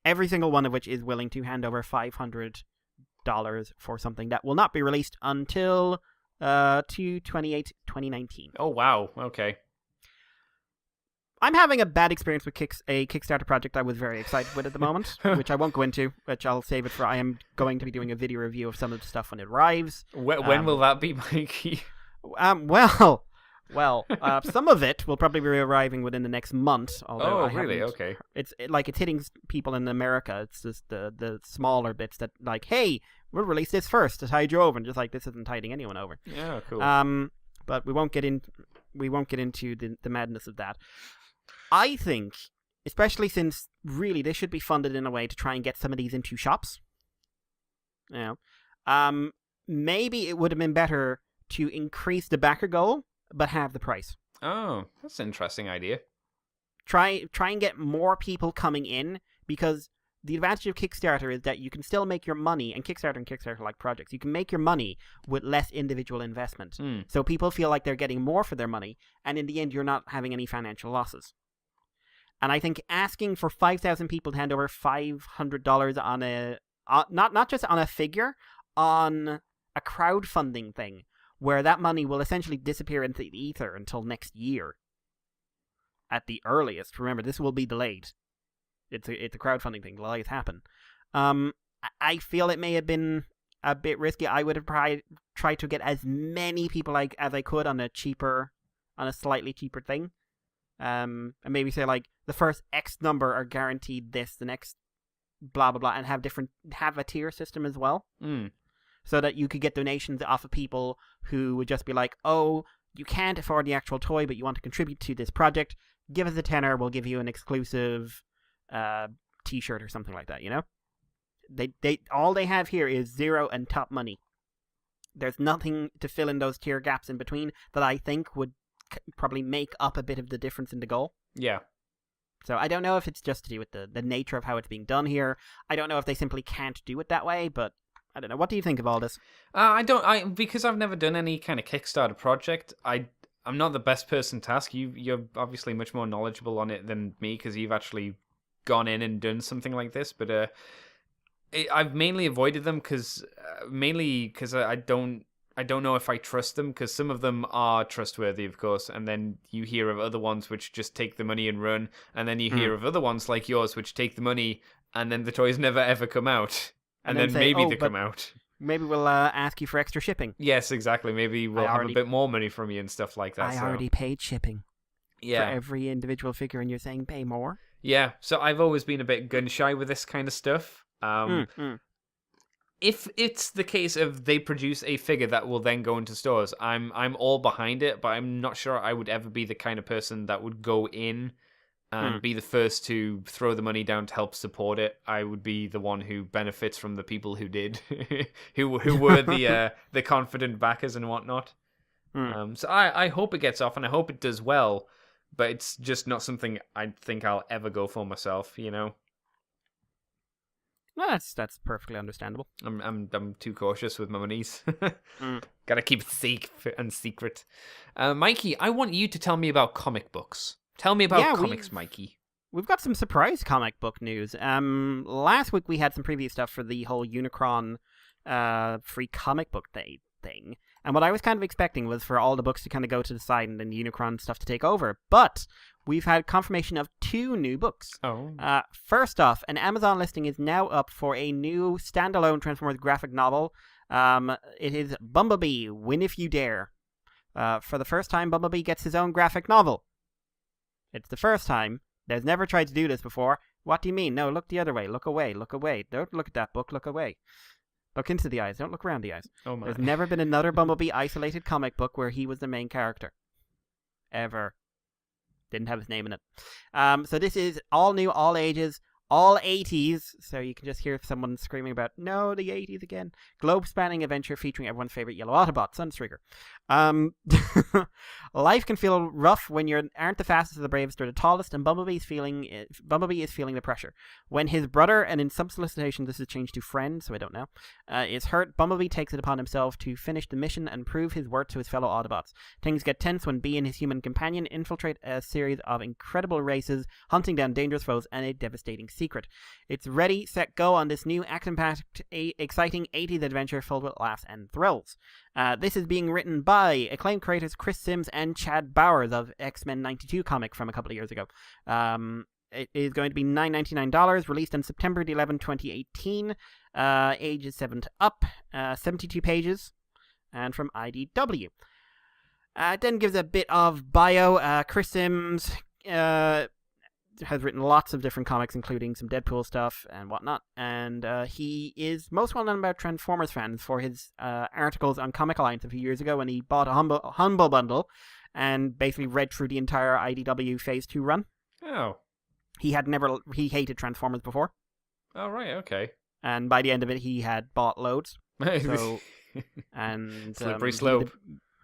Every single one of which is willing to hand over $500 for something that will not be released until 2019. Oh, wow. Okay. I'm having a bad experience with a Kickstarter project I was very excited with at the moment, which I won't go into, which I'll save it for. I am going to be doing a video review of some of the stuff when it arrives. When will that be, Mikey? Well, Well, some of it will probably be arriving within the next month. Although Oh, really? Okay. It's hitting people in America. It's just the smaller bits that like, hey, we'll release this first to tide you over, and just like this isn't tiding anyone over. Yeah, cool. But we won't get into the madness of that. I think, especially since really they should be funded in a way to try and get some of these into shops. You know, maybe it would have been better to increase the backer goal, but have the price. Oh, that's an interesting idea. Try and get more people coming in, because the advantage of Kickstarter is that you can still make your money, and Kickstarter-like projects, you can make your money with less individual investment. So people feel like they're getting more for their money, and in the end, you're not having any financial losses. And I think asking for 5,000 people to hand over $500 on a not just on a figure, on a crowdfunding thing, where that money will essentially disappear into the ether until next year, at the earliest. Remember, this will be delayed. It's a crowdfunding thing. Delays happen. I feel it may have been a bit risky. I would have tried to get as many people as I could on a slightly cheaper thing. And maybe say like the first X number are guaranteed this, the next blah blah blah, and have a tier system as well. So that you could get donations off of people who would just be like, oh, you can't afford the actual toy, but you want to contribute to this project. Give us a tenner, we'll give you an exclusive t-shirt or something like that, you know? They all they have here is 0 and top money. There's nothing to fill in those tier gaps in between that I think would probably make up a bit of the difference in the goal. Yeah. So I don't know if it's just to do with the nature of how it's being done here. I don't know if they simply can't do it that way, but I don't know. What do you think of all this? Because I've never done any kind of Kickstarter project, I'm not the best person to ask. You're obviously much more knowledgeable on it than me, because you've actually gone in and done something like this. But I've mainly avoided them because I don't know if I trust them, because some of them are trustworthy, of course, and then you hear of other ones which just take the money and run, and then you hear of other ones like yours which take the money and then the toys never ever come out. And then say, maybe they come out. Maybe we'll ask you for extra shipping. Yes, exactly. Maybe we'll have a bit more money from you and stuff like that. I already paid shipping. Yeah. For every individual figure, and you're saying pay more? Yeah, so I've always been a bit gun-shy with this kind of stuff. If it's the case of they produce a figure that will then go into stores, I'm all behind it, but I'm not sure I would ever be the kind of person that would go in and be the first to throw the money down to help support it. I would be the one who benefits from the people who did, who were the confident backers and whatnot. So I hope it gets off, and I hope it does well, but it's just not something I think I'll ever go for myself, you know? No, that's perfectly understandable. I'm too cautious with my monies. Gotta keep it safe and secret. Mikey, I want you to tell me about comic books. Tell me about comics, Mikey. We've got some surprise comic book news. Last week we had some preview stuff for the whole Unicron free comic book day thing. And what I was kind of expecting was for all the books to kind of go to the side and then the Unicron stuff to take over. But we've had confirmation of 2 new books. First off, an Amazon listing is now up for a new standalone Transformers graphic novel. It is Bumblebee, Win If You Dare. For the first time, Bumblebee gets his own graphic novel. It's the first time. There's never tried to do this before. What do you mean? No, look the other way. Look away. Look away. Don't look at that book. Look away. Look into the eyes. Don't look around the eyes. Oh my. There's never been another Bumblebee isolated comic book where he was the main character. Ever. Didn't have his name in it. So this is all new, all ages, all 80s. So you can just hear someone screaming about, no, the 80s again. Globe-spanning adventure featuring everyone's favorite yellow Autobot, Sunstreaker. Life can feel rough when you aren't the fastest or the bravest or the tallest, and Bumblebee is feeling the pressure. When his brother, and in some solicitation this is changed to friend, so I don't know, is hurt, Bumblebee takes it upon himself to finish the mission and prove his worth to his fellow Autobots. Things get tense when Bee and his human companion infiltrate a series of incredible races, hunting down dangerous foes and a devastating secret. It's ready, set, go on this new action-packed, exciting 80s adventure filled with laughs and thrills. This is being written by acclaimed creators Chris Sims and Chad Bowers of X-Men 92 comic from a couple of years ago. It is going to be $9.99, released on September 11, 2018, ages 7 to up, 72 pages, and from IDW. It then gives a bit of bio. Chris Sims has written lots of different comics, including some Deadpool stuff and whatnot. And he is most well known about Transformers fans for his articles on Comic Alliance a few years ago when he bought a Humble Bundle and basically read through the entire IDW Phase 2 run. Oh. He hated Transformers before. Oh, right, okay. And by the end of it, he had bought loads. So, and slippery slope.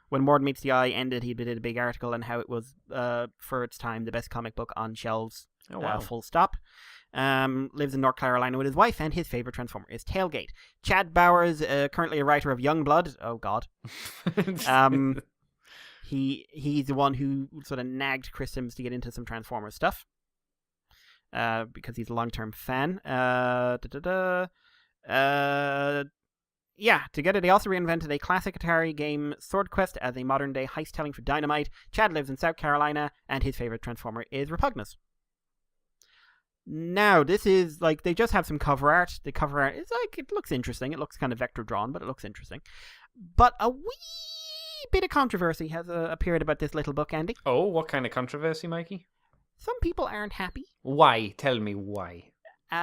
When More Than Meets the Eye ended, he did a big article on how it was, for its time, the best comic book on shelves. Oh, wow. Full stop. Lives in North Carolina with his wife, and his favorite Transformer is Tailgate. Chad Bowers, currently a writer of Youngblood. Oh, God. He's the one who sort of nagged Chris Sims to get into some Transformers stuff. Because he's a long-term fan. Together they also reinvented a classic Atari game, Sword Quest, as a modern-day heist-telling for Dynamite. Chad lives in South Carolina, and his favorite Transformer is Repugnus. Now, this is, they just have some cover art. The cover art is, it looks interesting. It looks kind of vector-drawn, but it looks interesting. But a wee bit of controversy has appeared about this little book, Andy. Oh, what kind of controversy, Mikey? Some people aren't happy. Why? Tell me why.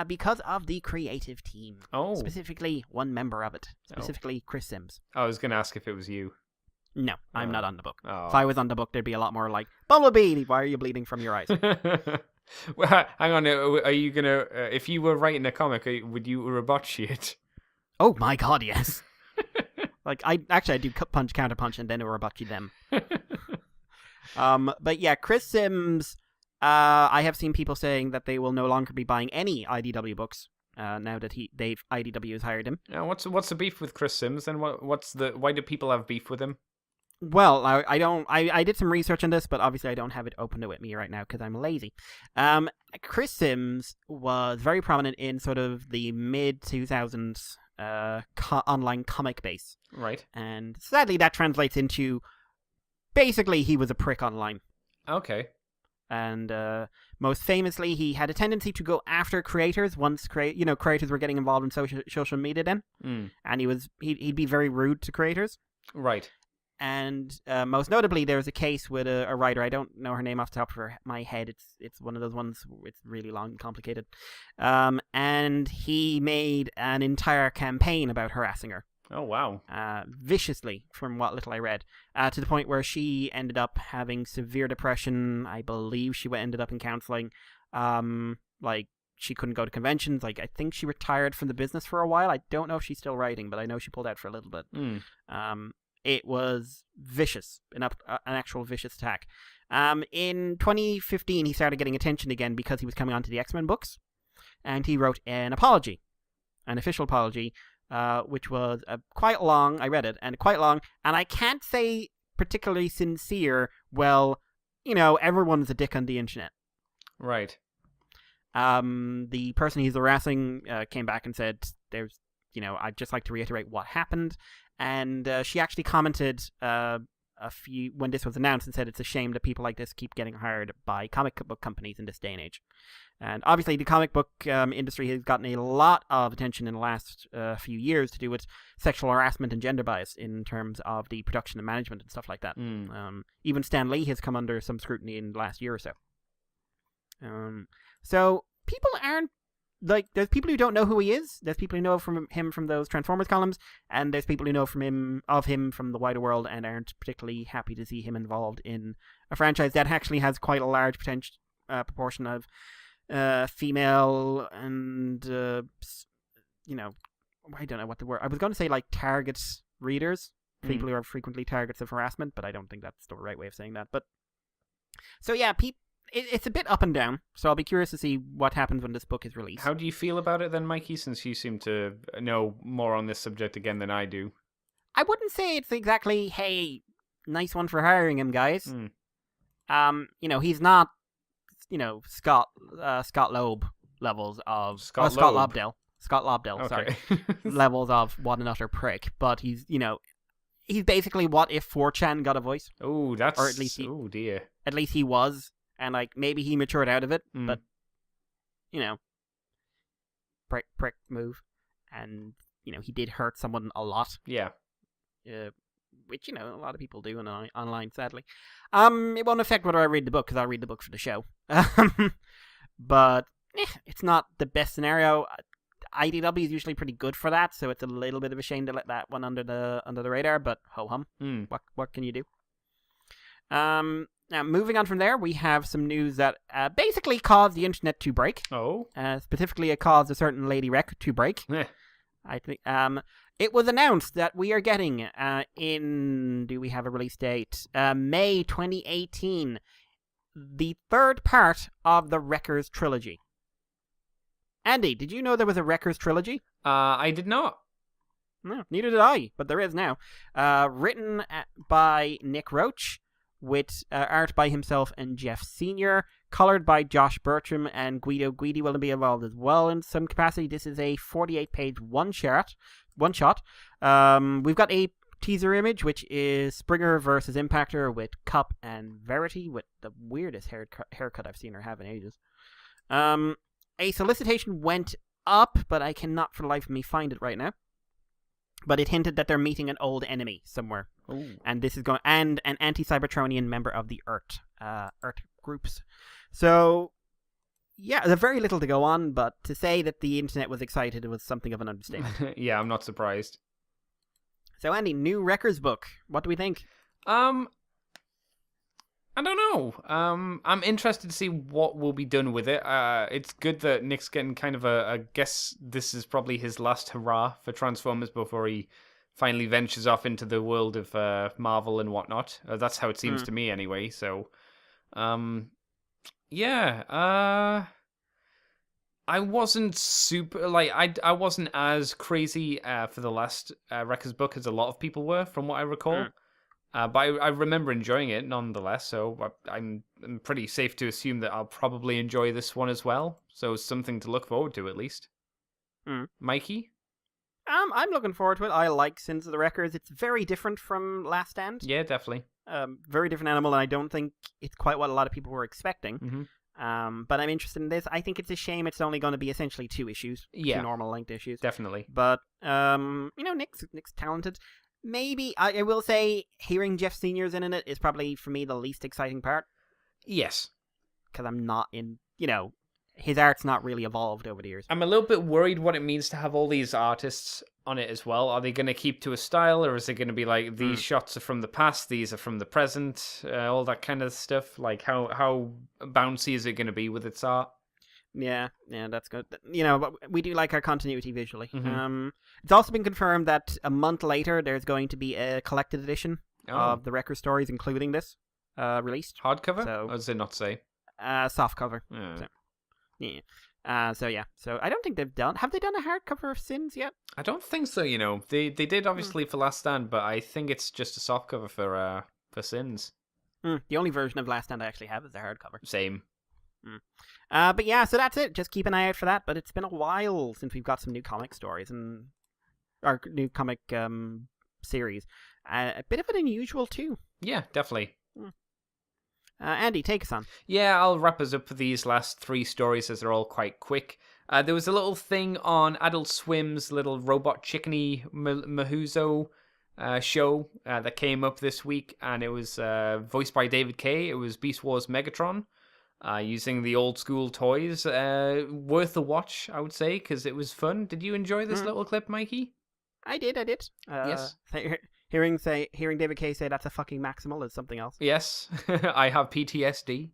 Because of the creative team. Oh. Specifically, one member of it. Specifically, Chris Sims. I was going to ask if it was you. No, I'm not on the book. Oh. If I was on the book, there'd be a lot more like, Bumblebee, why are you bleeding from your eyes? Well, hang on, are you going to... if you were writing a comic, would you rebut shit? Oh my god, yes. I'd do punch, counter punch, and then rebut you them. But yeah, Chris Sims... I have seen people saying that they will no longer be buying any IDW books now that IDW has hired him. What's the beef with Chris Sims? And why do people have beef with him? Well, I did some research on this, but obviously I don't have it open with me right now because I'm lazy. Chris Sims was very prominent in sort of the mid 2000s online comic base, right? And sadly, that translates into basically he was a prick online. Okay. And most famously, he had a tendency to go after creators once creators were getting involved in social media then. And he'd be very rude to creators. Right. And most notably, there was a case with a writer. I don't know her name off the top of my head. It's one of those ones. It's really long and complicated. And he made an entire campaign about harassing her. Oh, wow. Viciously, from what little I read, to the point where she ended up having severe depression. I believe she ended up in counseling. She couldn't go to conventions. I think she retired from the business for a while. I don't know if she's still writing, but I know she pulled out for a little bit. It was vicious, an actual vicious attack. In 2015, he started getting attention again because he was coming onto the X-Men books, and he wrote an official apology, which was quite long. I read it, and quite long, and I can't say particularly sincere. Well, everyone's a dick on the internet. Right. The person he's harassing came back and said, I'd just like to reiterate what happened. And she actually commented when this was announced and said it's a shame that people like this keep getting hired by comic book companies in this day and age. And obviously the comic book industry has gotten a lot of attention in the last few years to do with sexual harassment and gender bias in terms of the production and management and stuff like that. Even Stan Lee has come under some scrutiny in the last year or so. So people aren't there's people who don't know who he is. There's people who know him from those Transformers columns, and there's people who know of him from the wider world and aren't particularly happy to see him involved in a franchise that actually has quite a large proportion of female and I don't know what the word. I was going to say target readers, people who are frequently targets of harassment, but I don't think that's the right way of saying that. But so yeah, it's a bit up and down, so I'll be curious to see what happens when this book is released. How do you feel about it then, Mikey, since you seem to know more on this subject again than I do? I wouldn't say it's exactly, hey, nice one for hiring him, guys. He's not, Scott Loeb levels of... Scott Lobdell, okay. sorry. Levels of what an utter prick, but he's basically what if 4chan got a voice. Oh, that's... Or at least oh, dear. At least he was. And maybe he matured out of it, but prick move, and he did hurt someone a lot. Yeah. which, you know, a lot of people do online, sadly. It won't affect whether I read the book, because I'll read the book for the show. But it's not the best scenario. IDW is usually pretty good for that, so it's a little bit of a shame to let that one under the radar, but ho-hum. What can you do? Now, moving on from there, we have some news that basically caused the internet to break. Oh? Specifically, it caused a certain Lady Wreck to break. I think it was announced that we are getting do we have a release date? May 2018, the third part of the Wreckers trilogy. Andy, did you know there was a Wreckers trilogy? I did not. No, neither did I, but there is now. Written by Nick Roach, with art by himself and Jeff Sr., colored by Josh Bertram and Guido. Guidi will be involved as well in some capacity. This is a 48-page one-shot. We've got a teaser image, which is Springer versus Impactor with Cup and Verity, with the weirdest haircut I've seen her have in ages. A solicitation went up, but I cannot for the life of me find it right now. But it hinted that they're meeting an old enemy somewhere. Ooh. And this is going, and an anti-Cybertronian member of the Earth groups. So, yeah, there's very little to go on, but to say that the internet was excited was something of an understatement. Yeah, I'm not surprised. So, Andy, new Wreckers book. What do we think? I don't know. I'm interested to see what will be done with it. It's good that Nick's getting kind of I guess this is probably his last hurrah for Transformers before he finally ventures off into the world of Marvel and whatnot. That's how it seems to me anyway. So, yeah. I wasn't super, I wasn't as crazy for the last Wreckers book as a lot of people were, from what I recall. But I remember enjoying it nonetheless, so I'm pretty safe to assume that I'll probably enjoy this one as well. So it's something to look forward to, at least. Mikey? I'm looking forward to it. I like Sins of the Wreckers. It's very different from Last Stand. Yeah, definitely. Very different animal, and I don't think it's quite what a lot of people were expecting. Mm-hmm. But I'm interested in this. I think it's a shame it's only going to be essentially 2 issues. Yeah. 2 normal length issues. Definitely. But, Nick's talented. Maybe, I will say, hearing Jeff Sr.'s in it is probably, for me, the least exciting part. Yes. Because I'm not in, his art's not really evolved over the years. I'm a little bit worried what it means to have all these artists on it as well. Are they going to keep to a style, or is it going to be like, these shots are from the past, these are from the present, all that kind of stuff? Like, how bouncy is it going to be with its art? Yeah, that's good. But we do like our continuity visually. Mm-hmm. It's also been confirmed that a month later there's going to be a collected edition of the Wrecker stories, including this, released. Hardcover? So, or does it not say? Soft cover. Yeah. So, yeah. So I don't think they've done. Have they done a hardcover of Sins yet? I don't think so. They did obviously for Last Stand, but I think it's just a soft cover for Sins. The only version of Last Stand I actually have is the hardcover. Same. But yeah, so that's it. Just keep an eye out for that. But it's been a while since we've got some new comic stories and our new comic series. A bit of an unusual too. Yeah, definitely. Andy, take us on. Yeah, I'll wrap us up with these last 3 stories as they're all quite quick. There was a little thing on Adult Swim's little robot chickeny Mahuzo show that came up this week, and it was voiced by David Kay. It was Beast Wars Megatron. Using the old school toys. Worth a watch, I would say, because it was fun. Did you enjoy this little clip, Mikey? I did. Yes. Hearing David Kay say that's a fucking maximal is something else. Yes. I have PTSD.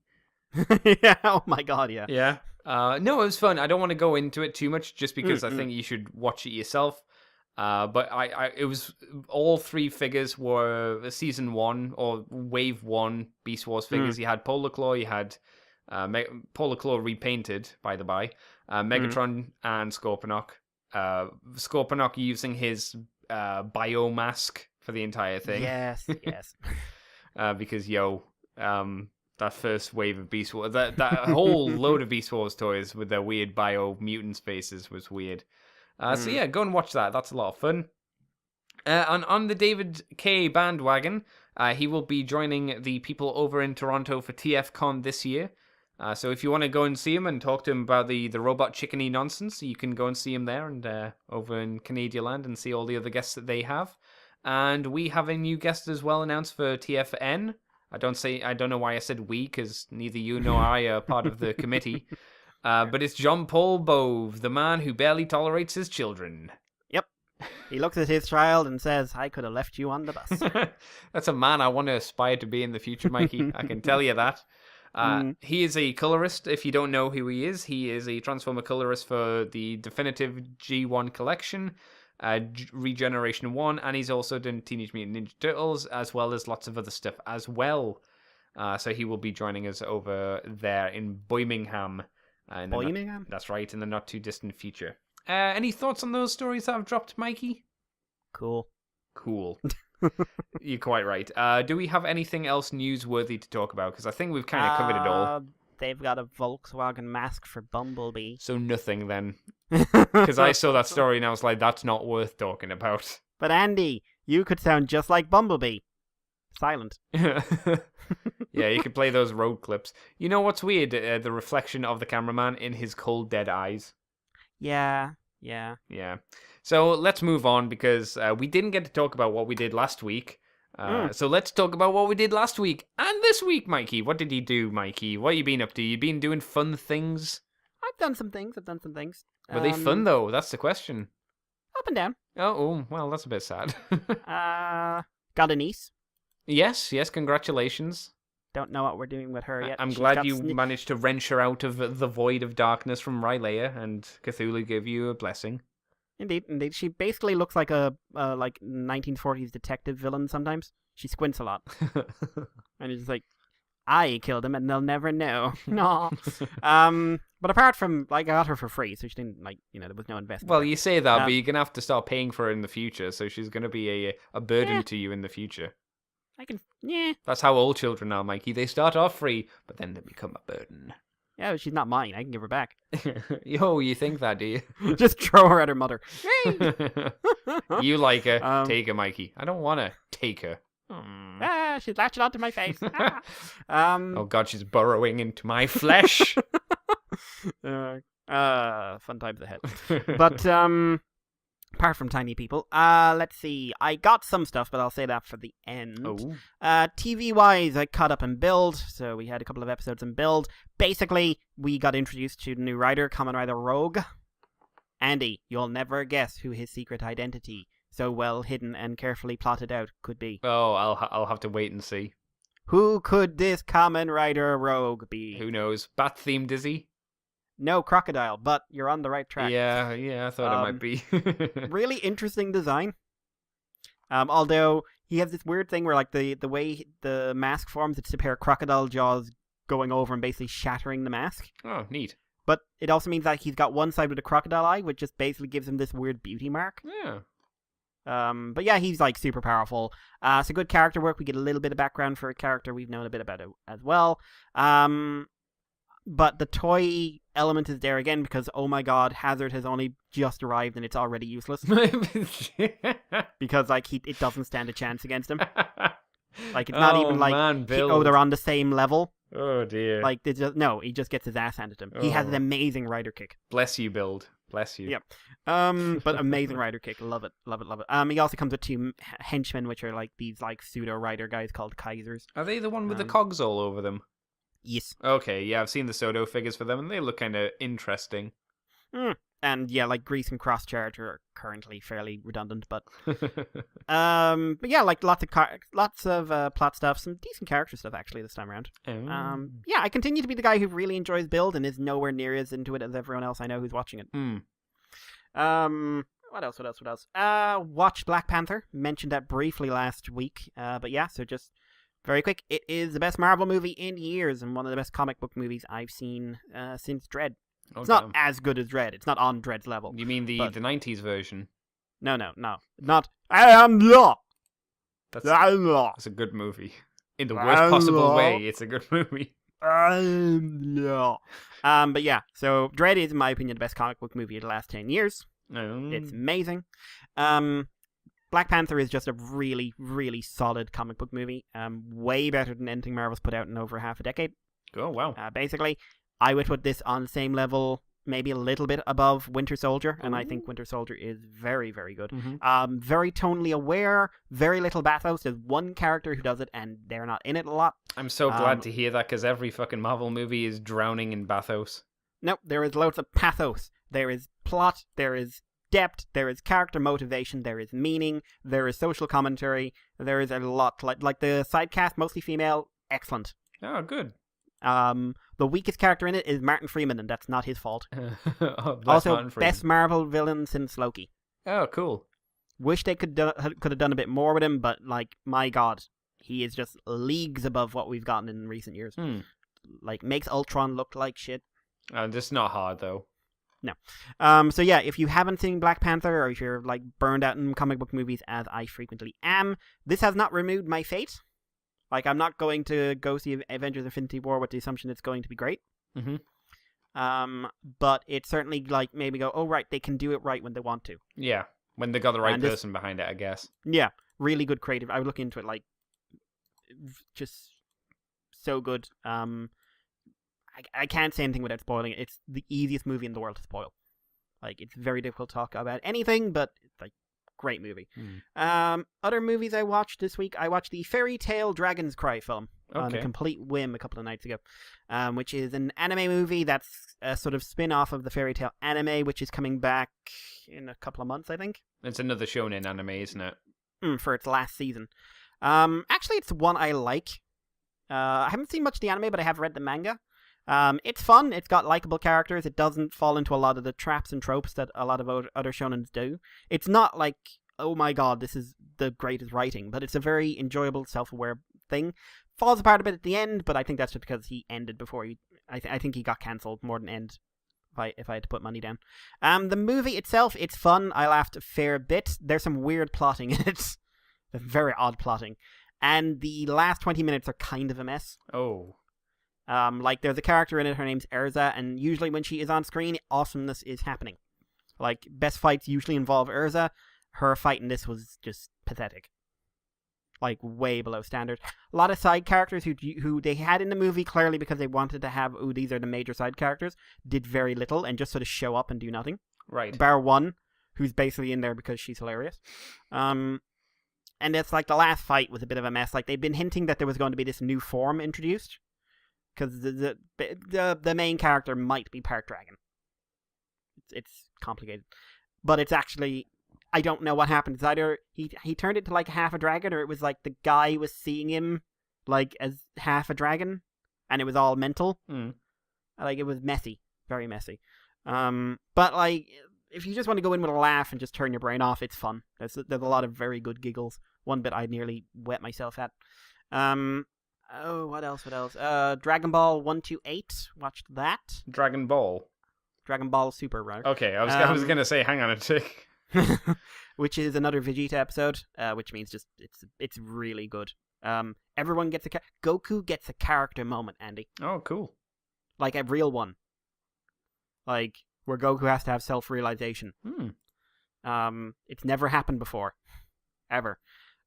Yeah, oh my god, yeah. Yeah. No, it was fun. I don't want to go into it too much just because I think you should watch it yourself. But it was all 3 figures were season 1 or wave 1 Beast Wars figures. You had Polar Claw, you had Polar Claw repainted, by the by, Megatron and Scorponok. Scorponok using his biomask for the entire thing. Yes. Because that first wave of Beast Wars, that whole load of Beast Wars toys with their weird bio mutant spaces was weird. So yeah, go and watch that. That's a lot of fun. On the David Kay bandwagon, he will be joining the people over in Toronto for TFCon this year. So if you want to go and see him and talk to him about the robot chickeny nonsense, you can go and see him there and over in Canadian land and see all the other guests that they have. And we have a new guest as well announced for TFN. I don't know why I said we, because neither you nor I are part of the committee. But it's John Paul Bove, the man who barely tolerates his children. Yep. He looks at his child and says, I could have left you on the bus. That's a man I want to aspire to be in the future, Mikey. I can tell you that. He is a colorist. If you don't know who he is a Transformer colorist for the definitive G1 collection, Regeneration 1, and he's also done Teenage Mutant Ninja Turtles, as well as lots of other stuff as well. So he will be joining us over there in Birmingham. Birmingham? That's right, in the not too distant future. Any thoughts on those stories that I've dropped, Mikey? Cool. You're quite right. Do we have anything else newsworthy to talk about? Because I think we've kind of covered it all. They've got a Volkswagen mask for Bumblebee. So nothing then. Because I saw that story and I was like, that's not worth talking about. But Andy, you could sound just like Bumblebee. Silent. Yeah, you could play those road clips. You know what's weird? The reflection of the cameraman in his cold, dead eyes. Yeah. So let's move on, because we didn't get to talk about what we did last week. So let's talk about what we did last week and this week, Mikey. What did you do, Mikey? What you been up to? You been doing fun things? I've done some things. Were they fun, though? That's the question. Up and down. Oh, well, that's a bit sad. Got a niece. Yes, congratulations. Don't know what we're doing with her yet. I'm glad you managed to wrench her out of the void of darkness from Rylea, and Cthulhu gave you a blessing. Indeed. She basically looks like a 1940s detective villain sometimes. She squints a lot. And it's like, I killed him and they'll never know. No. But apart from, I got her for free, so she didn't, there was no investment. Well, you say that, but you're going to have to start paying for her in the future, so she's going to be a burden to you in the future. That's how all children are, Mikey. They start off free, but then they become a burden. Yeah, but she's not mine. I can give her back. Yo, you think that, do you? Just throw her at her mother. You like her. Take her, Mikey. I don't want to take her. She's latching onto my face. Oh, God, she's burrowing into my flesh. Fun times ahead. But, apart from tiny people, let's see. I got some stuff, but I'll say that for the end. Oh. TV-wise, I caught up in Build, so we had a couple of episodes in Build. Basically, we got introduced to the new writer, Kamen Rider Rogue. Andy, you'll never guess who his secret identity, so well hidden and carefully plotted out, could be. Oh, I'll have to wait and see. Who could this Kamen Rider Rogue be? Who knows? Bat-themed, is he? No, crocodile, but you're on the right track. Yeah, I thought it might be. Really interesting design. Although he has this weird thing where, the way the mask forms, it's a pair of crocodile jaws going over and basically shattering the mask. Oh, neat. But it also means that he's got one side with a crocodile eye, which just basically gives him this weird beauty mark. Yeah. But yeah, he's super powerful. So good character work. We get a little bit of background for a character we've known a bit about as well. But the toy element is there again because, oh my god, Hazard has only just arrived and it's already useless. Because, it doesn't stand a chance against him. It's not even they're on the same level. Oh dear. He just gets his ass handed to him. He has an amazing rider kick. Bless you, Build. Bless you. Yep. But amazing rider kick. Love it. He also comes with two henchmen, which are these pseudo rider guys called Kaisers. Are they the one with the cogs all over them? Yes. Okay, yeah, I've seen the Soto figures for them, and they look kind of interesting. And yeah, Grease and Cross Charge are currently fairly redundant, but yeah, lots of plot stuff, some decent character stuff actually this time around. Yeah, I continue to be the guy who really enjoys Build and is nowhere near as into it as everyone else I know who's watching it. What else? Watched Black Panther. Mentioned that briefly last week. But yeah, so just very quick. It is the best Marvel movie in years and one of the best comic book movies I've seen since Dredd. It's not as good as Dredd. It's not on Dredd's level. You mean the 90s version? No. Not I am not. That's a good movie. In the worst possible way, it's a good movie. But yeah, so Dredd is, in my opinion, the best comic book movie of the last 10 years. It's amazing. Black Panther is just a really, really solid comic book movie. Way better than anything Marvel's put out in over half a decade. Oh, wow. Basically, I would put this on the same level, maybe a little bit above Winter Soldier, and I think Winter Soldier is very, very good. Very tonally aware, very little bathos. There's one character who does it, and they're not in it a lot. I'm so glad to hear that, because every fucking Marvel movie is drowning in bathos. No, there is loads of pathos. There is plot, there is depth, there is character motivation, there is meaning, there is social commentary, there is a lot. Like the side cast, mostly female, excellent. Oh, good. The weakest character in it is Martin Freeman, and that's not his fault. Also, best Marvel villain since Loki. Oh, cool. Wish they could have done a bit more with him, but like, my God, he is just leagues above what we've gotten in recent years. Like, makes Ultron look like shit. This is not hard though. No. So yeah, if you haven't seen Black Panther, or if you're like burned out in comic book movies, as I frequently am, this has not removed my fate. Like, I'm not going to go see Avengers Infinity War with the assumption it's going to be great. But it certainly, like, made me go, oh, right, they can do it right when they want to. Yeah, when they got the right person behind it, I guess. Yeah, really good creative. I would look into it, like, just so good. I can't say anything without spoiling it. It's the easiest movie in the world to spoil. Like, it's very difficult to talk about anything, but it's like, great movie. Other movies I watched this week, I watched the Fairy Tale Dragon's Cry film on a complete whim a couple of nights ago, which is an anime movie that's a sort of spin-off of the Fairy Tale anime, which is coming back in a couple of months, I think. It's another shonen anime, isn't it? For its last season. Actually, it's one I like. I haven't seen much of the anime, but I have read the manga. It's fun. It's got likable characters. It doesn't fall into a lot of the traps and tropes that a lot of other shonens do. It's not like, oh my god, this is the greatest writing, but it's a very enjoyable, self-aware thing. Falls apart a bit at the end, but I think that's just because he ended before he... I think he got cancelled more than end, if I had to put money down. The movie itself, it's fun. I laughed a fair bit. There's some weird plotting in it. Very odd plotting. And the last 20 minutes are kind of a mess. Oh. Like, there's a character in it, her name's Erza, and usually when she is on screen, awesomeness is happening. Like, best fights usually involve Erza. Her fight in this was just pathetic. Like, way below standard. A lot of side characters who they had in the movie, clearly because they wanted to have, these are the major side characters, did very little and just sort of show up and do nothing. Right. Bar one, who's basically in there because she's hilarious. And it's like the last fight was a bit of a mess. Like, they've been hinting that there was going to be this new form introduced. Because the main character might be part dragon. It's complicated. But it's actually... I don't know what happened. It's either he turned into like half a dragon, or it was like the guy was seeing him like as half a dragon, and it was all mental. Like, it was messy. Very messy. But like, if you just want to go in with a laugh and just turn your brain off, it's fun. There's a lot of very good giggles. One bit I nearly wet myself at. Oh, what else? Dragon Ball 128. Watched that. Dragon Ball Super, right? Okay, I was gonna say, hang on a tick. Which is another Vegeta episode, which means just it's really good. Everyone gets Goku gets a character moment, Andy. Oh, cool. Like a real one. Like, where Goku has to have self-realization. It's never happened before. Ever.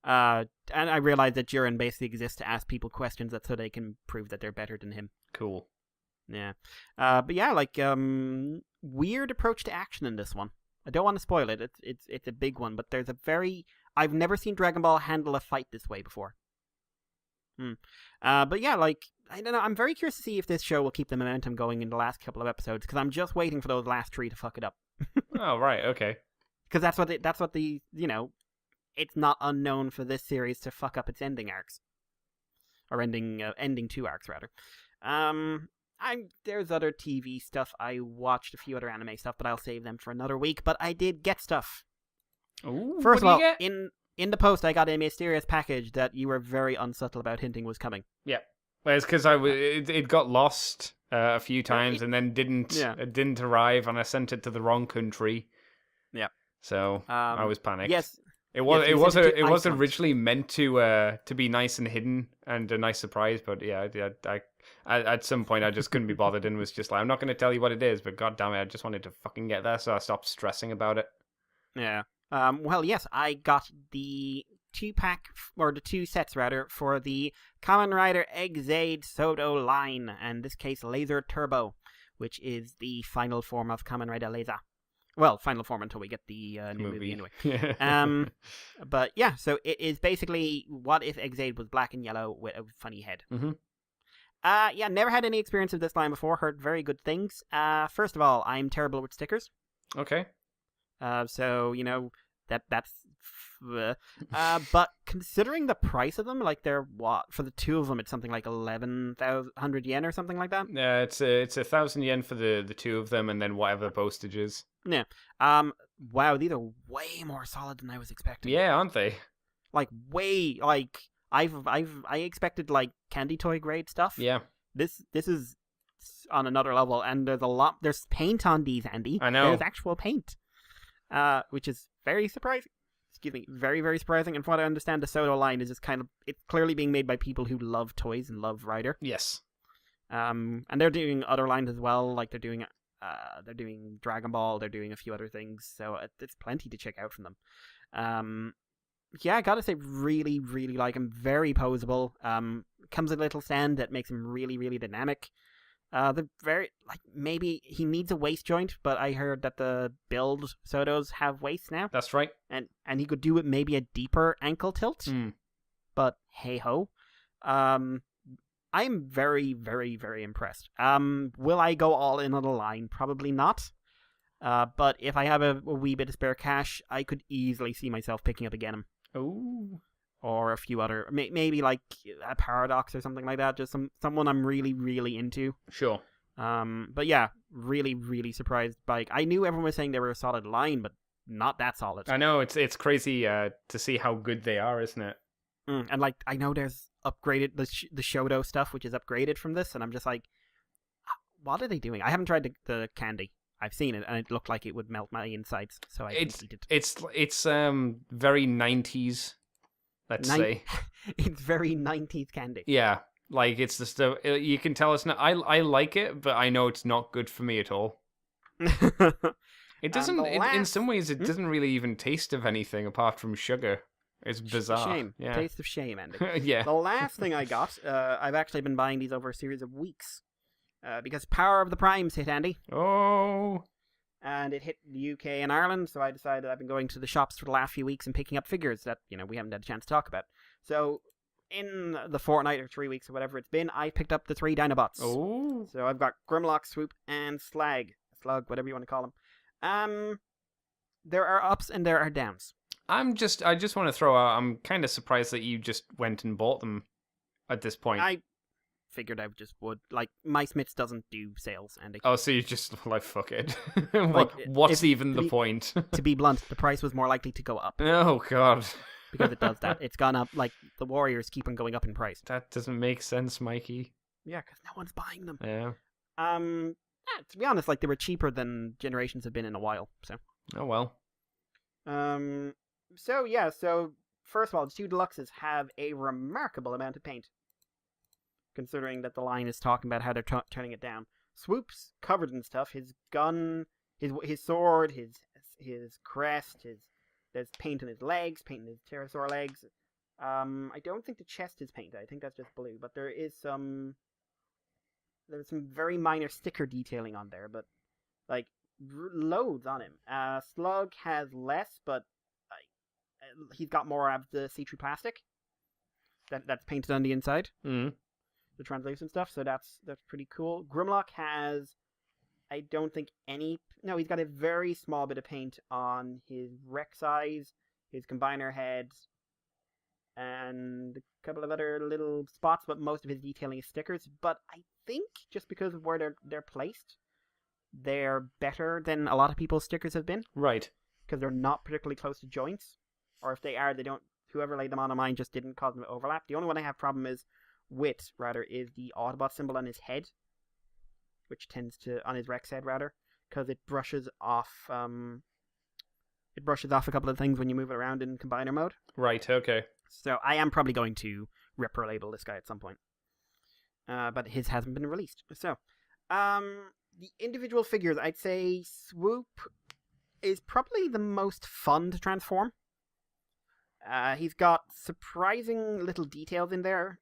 And I realize that Jiren basically exists to ask people questions so they can prove that they're better than him. Cool. Yeah. But yeah, like, weird approach to action in this one. I don't want to spoil it. It's a big one, but there's a very... I've never seen Dragon Ball handle a fight this way before. But yeah, like, I don't know. I'm very curious to see if this show will keep the momentum going in the last couple of episodes, because I'm just waiting for those last 3 to fuck it up. Oh, right, okay. Because that's what the, you know, it's not unknown for this series to fuck up its ending arcs. Or ending 2 arcs, rather. There's other TV stuff. I watched a few other anime stuff, but I'll save them for another week. But I did get stuff. Ooh, First of all, in the post, I got a mysterious package that you were very unsubtle about hinting was coming. Yeah. Well, it's because it got lost a few times and then it didn't arrive, and I sent it to the wrong country. Yeah. So I was panicked. Yes. It was originally meant to be nice and hidden and a nice surprise, but yeah, I at some point I just couldn't be bothered and was just like, I'm not going to tell you what it is, but god damn it, I just wanted to fucking get there, so I stopped stressing about it. Yeah. Well, yes, I got the 2-pack, or the 2 sets rather, for the Kamen Rider Exade Sodo line, and in this case Laser Turbo, which is the final form of Kamen Rider Laser. Well, final form until we get the new movie anyway. But yeah, so it is basically what if Eggzade was black and yellow with a funny head. Mm-hmm. Yeah, never had any experience of this line before. Heard very good things. First of all, I'm terrible with stickers. Okay. So that's. But considering the price of them, like they're for the two of them, it's something like 11,100 yen or something like that. Yeah, it's 1,000 yen for the two of them, and then whatever postage is. Yeah. Wow, these are way more solid than I was expecting. Yeah, aren't they? Like way like I expected like candy toy grade stuff. Yeah. This is on another level, and there's paint on these, Andy. I know. There's actual paint. Which is very surprising. Excuse me, very, very surprising. And from what I understand, the Soto line is just it's clearly being made by people who love toys and love Rider. Yes. And they're doing other lines as well, like they're doing Dragon Ball, they're doing a few other things, so it's plenty to check out from them. Yeah, I gotta say, really, really like him. Very posable. Comes with a little stand that makes him really, really dynamic. Maybe he needs a waist joint, but I heard that the build Sotos have waists now. That's right. And he could do it maybe a deeper ankle tilt. But hey ho. I'm very, very, very impressed. Will I go all in on the line? Probably not. But if I have a wee bit of spare cash, I could easily see myself picking up again. Ooh. Or a few other, maybe like a Paradox or something like that. Just someone I'm really, really into. Sure. But yeah, really, really surprised by. I knew everyone was saying they were a solid line, but not that solid. I know it's crazy to see how good they are, isn't it? And like I know there's upgraded the Shoto stuff, which is upgraded from this, and I'm just like, what are they doing? I haven't tried the candy. I've seen it, and it looked like it would melt my insides, so I didn't eat it. It's very 90s. Let's say it's very 90s candy. Yeah, like it's the stuff you can tell it's not. I like it, but I know it's not good for me at all. It doesn't. In some ways, it doesn't really even taste of anything apart from sugar. It's bizarre. Shame. Yeah. Taste of shame, Andy. Yeah. The last thing I got, I've actually been buying these over a series of weeks, because Power of the Primes hit, Andy. Oh. And it hit the UK and Ireland, so I decided I've been going to the shops for the last few weeks and picking up figures that, we haven't had a chance to talk about. So, in the fortnight or 3 weeks or whatever it's been, I picked up the 3 Dinobots. Oh. So I've got Grimlock, Swoop, and Slug, whatever you want to call them. There are ups and there are downs. I just want to throw out, I'm kind of surprised that you just went and bought them at this point. I figured I just would. Like, My Smiths doesn't do sales, Andy. Oh, so you just like, fuck it. Like, What's even the point? To be blunt, the price was more likely to go up. Oh, God. Because it does that. It's gone up, like, the Warriors keep on going up in price. That doesn't make sense, Mikey. Yeah, because no one's buying them. Yeah. To be honest, like, they were cheaper than Generations have been in a while, so. Oh, well. So first of all, the 2 Deluxes have a remarkable amount of paint, considering that the line is talking about how they're turning it down. Swoop's covered in stuff. His gun, his sword, his crest, there's paint on his legs, paint on his pterosaur legs. I don't think the chest is painted. I think that's just blue, but there's some very minor sticker detailing on there, but like loads on him. Slug has less, but he's got more of the see-through plastic that's painted on the inside. Mm. The translucent stuff, so that's pretty cool. Grimlock has, I don't think he's got a very small bit of paint on his Rek'Sai's, his combiner heads, and a couple of other little spots, but most of his detailing is stickers. But I think just because of where they're placed, they're better than a lot of people's stickers have been. Right. Because they're not particularly close to joints, or if they are, whoever laid them on mine just didn't cause them to overlap. The only one I have problem is the Autobot symbol on his head, which tends to, on his Rex head rather, because it brushes off a couple of things when you move it around in combiner mode. Right, okay. So I am probably going to repro label this guy at some point. But his hasn't been released. So, the individual figures, I'd say Swoop is probably the most fun to transform. He's got surprising little details in there.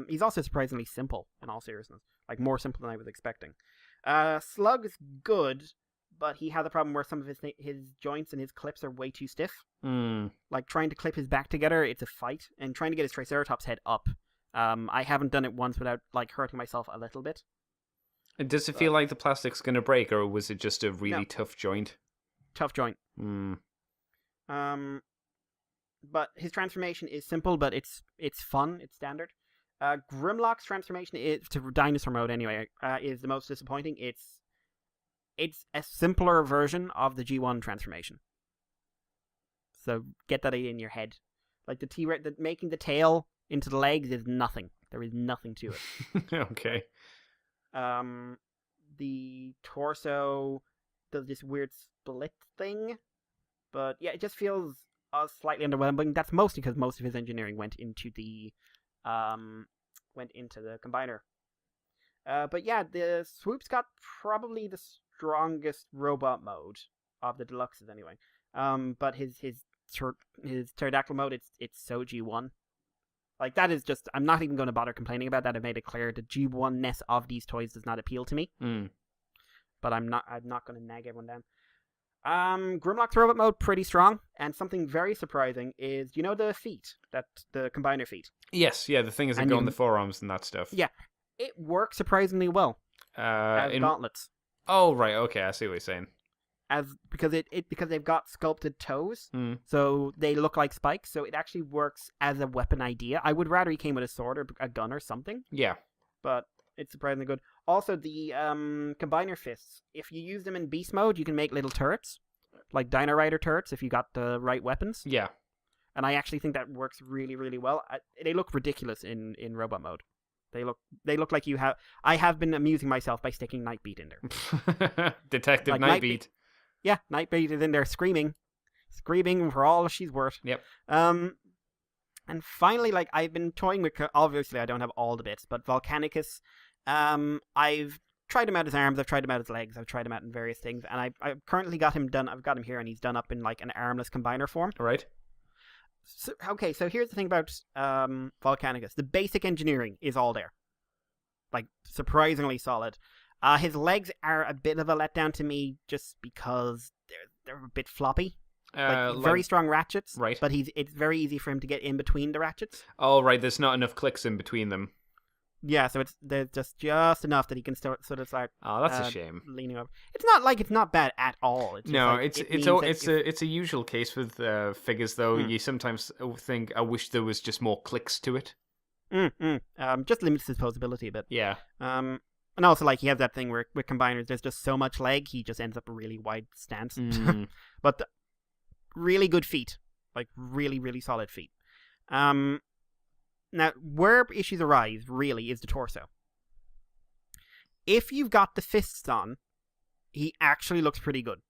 He's also surprisingly simple, in all seriousness. Like, more simple than I was expecting. Slug is good, but he has a problem where some of his joints and his clips are way too stiff. Like trying to clip his back together, it's a fight, and trying to get his Triceratops head up. I haven't done it once without like hurting myself a little bit. Does it feel like the plastic's going to break, or was it just a really tough joint? Tough joint. But his transformation is simple, but it's fun. It's standard. Grimlock's transformation is to dinosaur mode anyway. Is the most disappointing. It's a simpler version of the G1 transformation. So get that in your head. Like the T-Rex, making the tail into the legs is nothing. There is nothing to it. Okay. The torso does this weird split thing, but yeah, it just feels slightly underwhelming. That's mostly because most of his engineering went into the combiner. But yeah, the Swoop's got probably the strongest robot mode of the deluxes anyway. But his pterodactyl mode, it's so G1. Like that is just, I'm not even going to bother complaining about that. I made it clear the G1-ness of these toys does not appeal to me. But I'm not going to nag everyone down. Grimlock's robot mode, pretty strong. And something very surprising is, you know the feet, the combiner feet? Yes, yeah, the things that go on the forearms and that stuff. Yeah, it works surprisingly well as gauntlets. Oh, right, okay, I see what you're saying. Because they've got sculpted toes, so they look like spikes, so it actually works as a weapon idea. I would rather he came with a sword or a gun or something. Yeah. But it's surprisingly good. Also, the combiner fists, if you use them in beast mode, you can make little turrets, like Dino Rider turrets, if you got the right weapons. Yeah. And I actually think that works really, really well. They look ridiculous in robot mode. They look like you have... I have been amusing myself by sticking Nightbeat in there. Detective like Nightbeat. Yeah, Nightbeat is in there screaming for all she's worth. Yep. And finally, like, I've been toying with... Obviously, I don't have all the bits, but Volcanicus... I've tried him out his arms, I've tried him out his legs, I've tried him out in various things, and I've currently got him done. I've got him here, and he's done up in like an armless combiner form. Right. So, okay, so here's the thing about Volcanicus. The basic engineering is all there, like surprisingly solid. His legs are a bit of a letdown to me, just because they're a bit floppy. Very strong ratchets, right? But it's very easy for him to get in between the ratchets. Oh, right. There's not enough clicks in between them. Yeah, so there's just enough that he can sort of start. Oh, that's a shame. Leaning over. It's not like it's not bad at all. It's no, like it's a usual case with figures though. You sometimes think, I wish there was just more clicks to it. Just limits his posability a bit. Yeah. And also like he has that thing where with combiners, there's just so much leg, he just ends up a really wide stance. But really good feet, like really really solid feet. Now, where issues arise, really, is the torso. If you've got the fists on, he actually looks pretty good.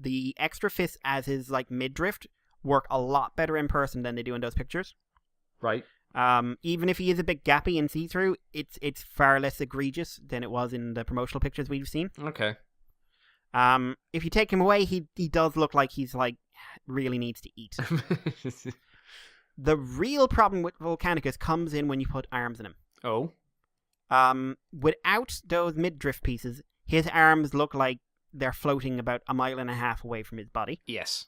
The extra fists as his, like, midriff work a lot better in person than they do in those pictures. Right. Even if he is a bit gappy and see-through, it's far less egregious than it was in the promotional pictures we've seen. Okay. If you take him away, he does look like he's, like, really needs to eat. The real problem with Volcanicus comes in when you put arms in him. Oh. Without those midriff pieces, his arms look like they're floating about 1.5 miles away from his body. Yes.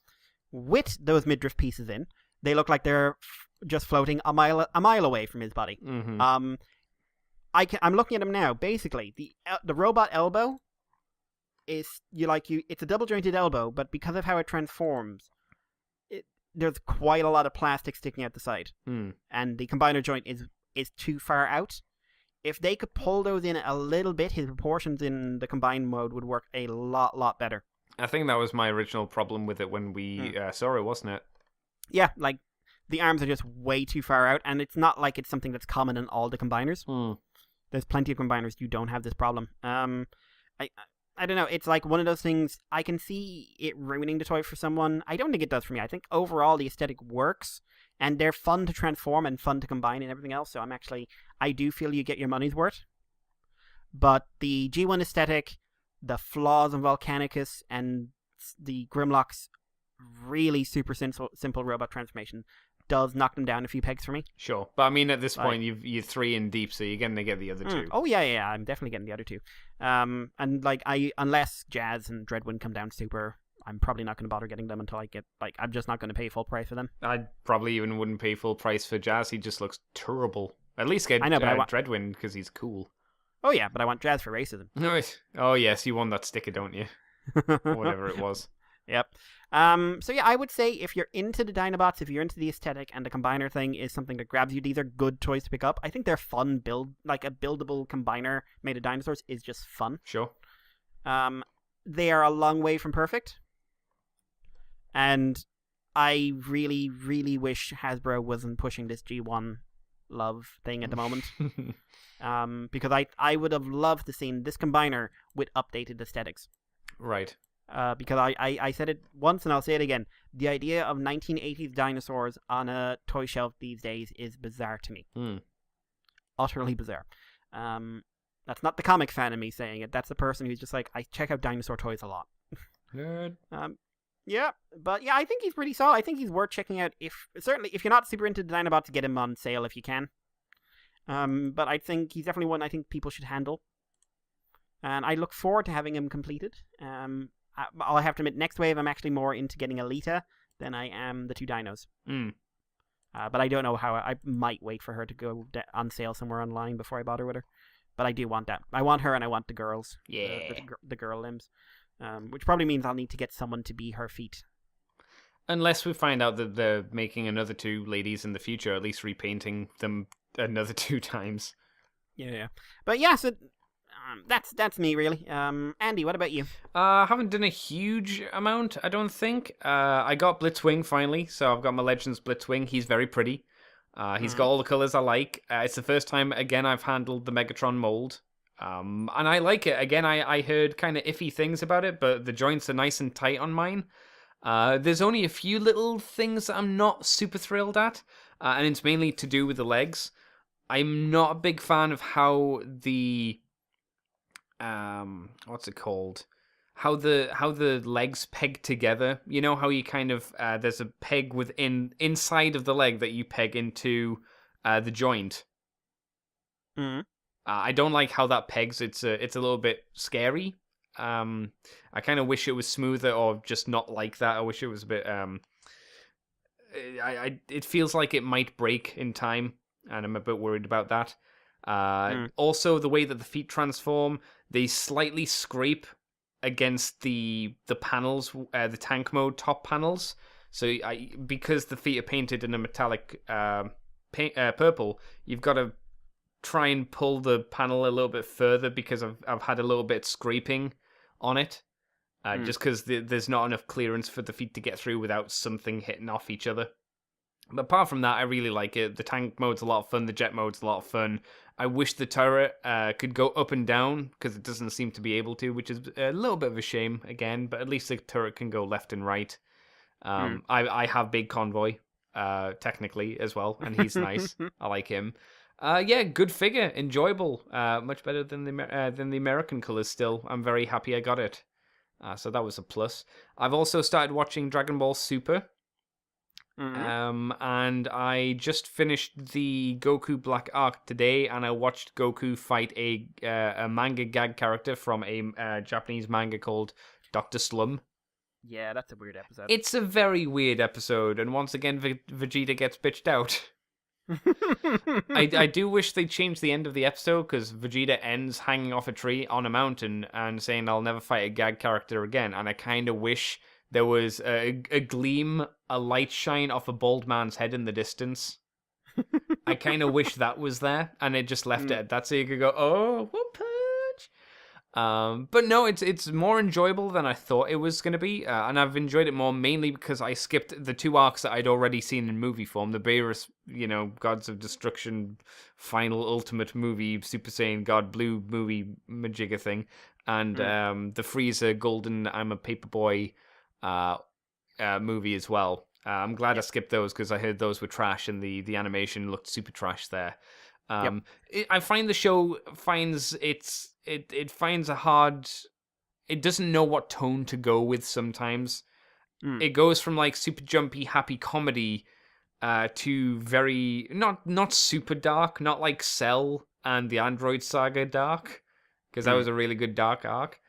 With those midriff pieces in, they look like they're just floating a mile away from his body. Mm-hmm. I'm looking at him now. Basically, the robot elbow it's a double jointed elbow, but because of how it transforms, there's quite a lot of plastic sticking out the side, and the combiner joint is too far out. If they could pull those in a little bit, his proportions in the combined mode would work a lot better. I think that was my original problem with it when we saw it, wasn't it? Yeah, like the arms are just way too far out, and it's not like it's something that's common in all the combiners. There's plenty of combiners you don't have this problem. I don't know, it's like one of those things, I can see it ruining the toy for someone. I don't think it does for me. I think overall the aesthetic works, and they're fun to transform and fun to combine and everything else, so I do feel you get your money's worth. But the G1 aesthetic, the flaws in Volcanicus, and the Grimlock's really super simple robot transformation does knock them down a few pegs for me. Sure. But I mean, at this point, you're 3 in deep, so you're going to get the other 2. Oh, yeah, I'm definitely getting the other 2. And, like, unless Jazz and Dreadwind come down super, I'm probably not going to bother getting them until I get, like, I'm just not going to pay full price for them. I probably even wouldn't pay full price for Jazz. He just looks terrible. At least get Dreadwind, because he's cool. Oh, yeah, but I want Jazz for racism. Oh, yes, you won that sticker, don't you? Whatever it was. Yep. So yeah, I would say if you're into the Dinobots, if you're into the aesthetic, and the combiner thing is something that grabs you, these are good toys to pick up. I think they're fun build, like a buildable combiner made of dinosaurs is just fun. Sure. They are a long way from perfect. And I really, really wish Hasbro wasn't pushing this G1 love thing at the moment. Because I would have loved to see this combiner with updated aesthetics. Right. Because I said it once and I'll say it again. The idea of 1980s dinosaurs on a toy shelf these days is bizarre to me. Utterly bizarre. That's not the comic fan of me saying it. That's the person who's just like, I check out dinosaur toys a lot. Nerd. Yeah, but yeah, I think he's pretty solid. I think he's worth checking out. Certainly, if you're not super into the Dinobots, get him on sale if you can. But I think he's definitely one I think people should handle. And I look forward to having him completed. I'll have to admit, next wave I'm actually more into getting Alita than I am the 2 dinos. But I don't know how. I might wait for her to go on sale somewhere online before I bother with her. But I do want that. I want her and I want the girls. Yeah. The girl limbs. Which probably means I'll need to get someone to be her feet. Unless we find out that they're making another 2 ladies in the future, at least repainting them another 2 times. Yeah. But yeah, so that's me, really. Andy, what about you? I haven't done a huge amount, I don't think. I got Blitzwing finally, so I've got my Legends Blitzwing. He's very pretty. He's got all the colours I like. It's the first time, again, I've handled the Megatron mold. And I like it. Again, I heard kind of iffy things about it, but the joints are nice and tight on mine. There's only a few little things that I'm not super thrilled at, and it's mainly to do with the legs. I'm not a big fan of how the what's it called? How the legs peg together. You know how you kind of there's a peg inside of the leg that you peg into the joint. I don't like how that pegs. It's a little bit scary. I kind of wish it was smoother or just not like that. I wish it was a bit. It feels like it might break in time, and I'm a bit worried about that. Also, the way that the feet transform, they slightly scrape against the panels, the tank mode top panels. So because the feet are painted in a metallic purple, you've got to try and pull the panel a little bit further because I've had a little bit scraping on it, just because there's not enough clearance for the feet to get through without something hitting off each other. But apart from that, I really like it. The tank mode's a lot of fun. The jet mode's a lot of fun. I wish the turret could go up and down because it doesn't seem to be able to, which is a little bit of a shame again. But at least the turret can go left and right. I have Big Convoy technically as well, and he's nice. I like him. Yeah, good figure, enjoyable. Much better than the American colors. Still, I'm very happy I got it. So that was a plus. I've also started watching Dragon Ball Super. And I just finished the Goku Black Arc today, and I watched Goku fight a manga gag character from a Japanese manga called Dr. Slum. Yeah, that's a weird episode. It's a very weird episode, and once again, Vegeta gets bitched out. I do wish they changed the end of the episode, because Vegeta ends hanging off a tree on a mountain and saying, "I'll never fight a gag character again," and I kind of wish there was a gleam, a light shine off a bald man's head in the distance. I kind of wish that was there, and it just left it at that, so you could go, "Oh, what punch!" But no, it's more enjoyable than I thought it was going to be, and I've enjoyed it more mainly because I skipped the 2 arcs that I'd already seen in movie form: the Beerus, Gods of Destruction, final ultimate movie, Super Saiyan God Blue movie majigga thing, and the Frieza Golden I'm a Paperboy movie as well. I'm glad I skipped those because I heard those were trash and the animation looked super trash there. I find the show finds it finds a hard. It doesn't know what tone to go with sometimes. It goes from like super jumpy, happy comedy to very not super dark, not like Cell and the Android Saga dark, because that was a really good dark arc.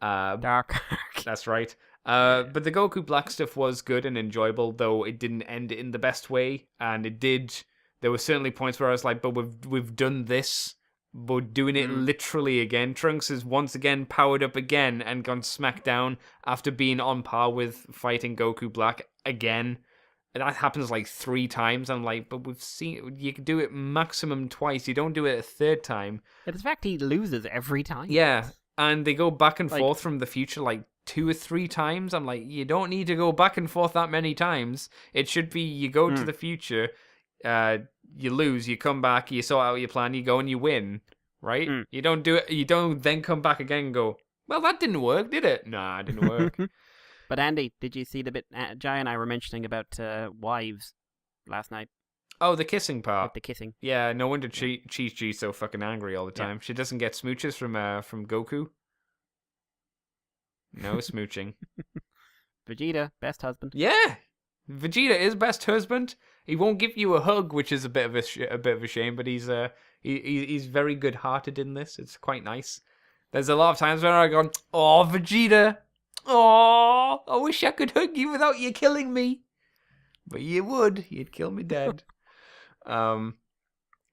Dark. That's right. But the Goku Black stuff was good and enjoyable, though it didn't end in the best way, and it did. There were certainly points where I was like, "But we've done this, but doing it literally again." Trunks is once again powered up again and gone smack down after being on par with fighting Goku Black again. And that happens like 3 times. I'm like, but we've seen you can do it maximum twice. You don't do it a third time. In fact, he loses every time. Yeah, and they go back and forth from the future like 2 or 3 times. I'm like, you don't need to go back and forth that many times. It should be you go to the future, you lose, you come back, you sort out your plan, you go and you win, right? You don't do it. You don't then come back again and go, well, that didn't work, did it? Nah, it didn't work. But Andy, did you see the bit Jai and I were mentioning about wives last night? Oh, the kissing part. Like the kissing. Yeah, no wonder Chi-Chi's so fucking angry all the time. She doesn't get smooches from Goku. No smooching. Vegeta, best husband. Yeah, Vegeta is best husband. He won't give you a hug, which is a bit of a shame. But he's very good-hearted in this. It's quite nice. There's a lot of times where I go, "Oh, Vegeta, oh, I wish I could hug you without you killing me." But you would. You'd kill me dead.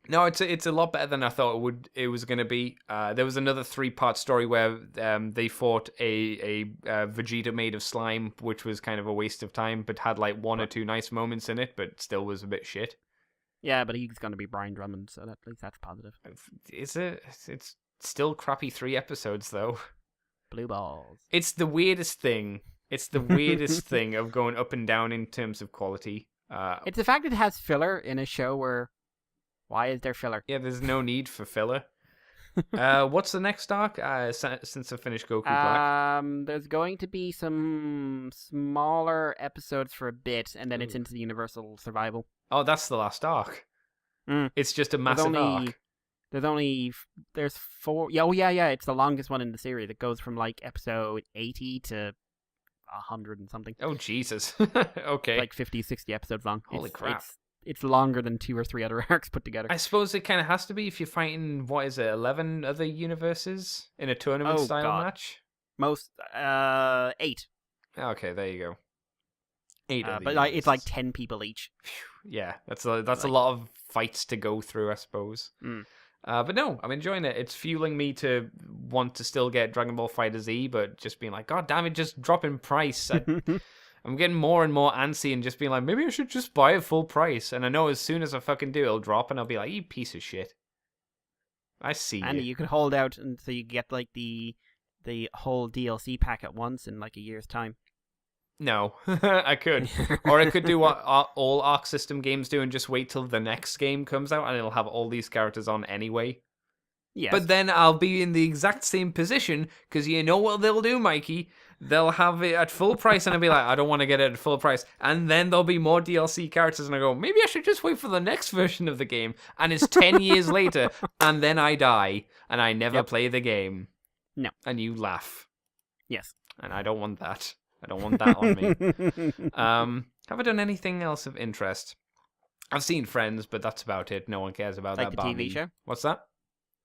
No, it's a lot better than I thought it was going to be. There was another 3-part story where they fought a Vegeta made of slime, which was kind of a waste of time, but had like 1 or 2 nice moments in it, but still was a bit shit. Yeah, but he's going to be Brian Drummond, so at least that's positive. Is it? It's still crappy 3 episodes though. Blue balls. It's the weirdest thing. It's the weirdest thing of going up and down in terms of quality. It's the fact it has filler in a show where... Why is there filler? Yeah, there's no need for filler. What's the next arc? Since I finished Goku Black, there's going to be some smaller episodes for a bit, and then it's into the Universal Survival. Oh, that's the last arc. It's just a massive arc. There's 4. Yeah. It's the longest one in the series. It goes from like episode 80 to 100 and something. Oh Jesus. Okay. Like 50, 60 episodes long. Holy crap. It's longer than 2 or 3 other arcs put together. I suppose it kind of has to be if you're fighting, 11 other universes in a tournament-style match? Most, 8. Okay, there you go. 8 other but universes. it's like 10 people each. Yeah, that's a lot of fights to go through, I suppose. But no, I'm enjoying it. It's fueling me to want to still get Dragon Ball FighterZ, but just being like, God damn it, just drop in price. I'm getting more and more antsy and just being like, maybe I should just buy it full price. And I know as soon as I fucking do, it'll drop and I'll be like, you piece of shit. I see And you could hold out until you get like the whole DLC pack at once in like a year's time. No, I could. Or I could do what all Arc System games do and just wait till the next game comes out and it'll have all these characters on anyway. Yes. But then I'll be in the exact same position because you know what they'll do, Mikey? They'll have it at full price and I'll be like, I don't want to get it at full price. And then there'll be more DLC characters and I go, maybe I should just wait for the next version of the game. And it's 10 years later and then I die and I never play the game. No. And you laugh. Yes. And I don't want that. I don't want that on me. Have I done anything else of interest? I've seen Friends, but that's about it. No one cares about like that. Like the TV show? What's that?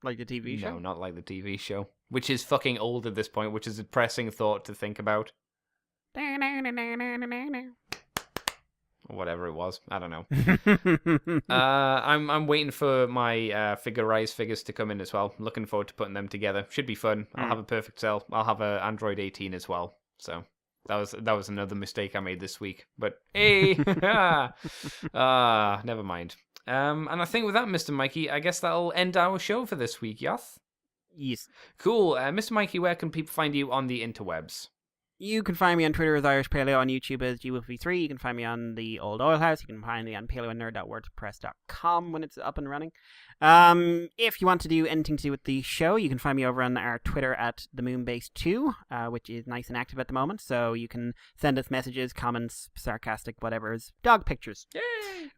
Like the TV show? No, not like the TV show. Which is fucking old at this point, which is a depressing thought to think about. Or whatever it was. I don't know. I'm waiting for my Figure-Rise figures to come in as well. Looking forward to putting them together. Should be fun. I'll have a Perfect Cell. I'll have an Android 18 as well. So that was another mistake I made this week. But hey, never mind. And I think with that, Mr. Mikey, I guess that'll end our show for this week, Yoth? Yes. Cool. Mr. Mikey, where can people find you on the interwebs? You can find me on Twitter as Irish Paleo, on YouTube as GWolfie3. You can find me on the Old Oil House. You can find me on paleoandnerd.wordpress.com when it's up and running. If you want to do anything to do with the show, you can find me over on our Twitter at the Moonbase2, which is nice and active at the moment. So you can send us messages, comments, sarcastic, whatever's, dog pictures. Yay!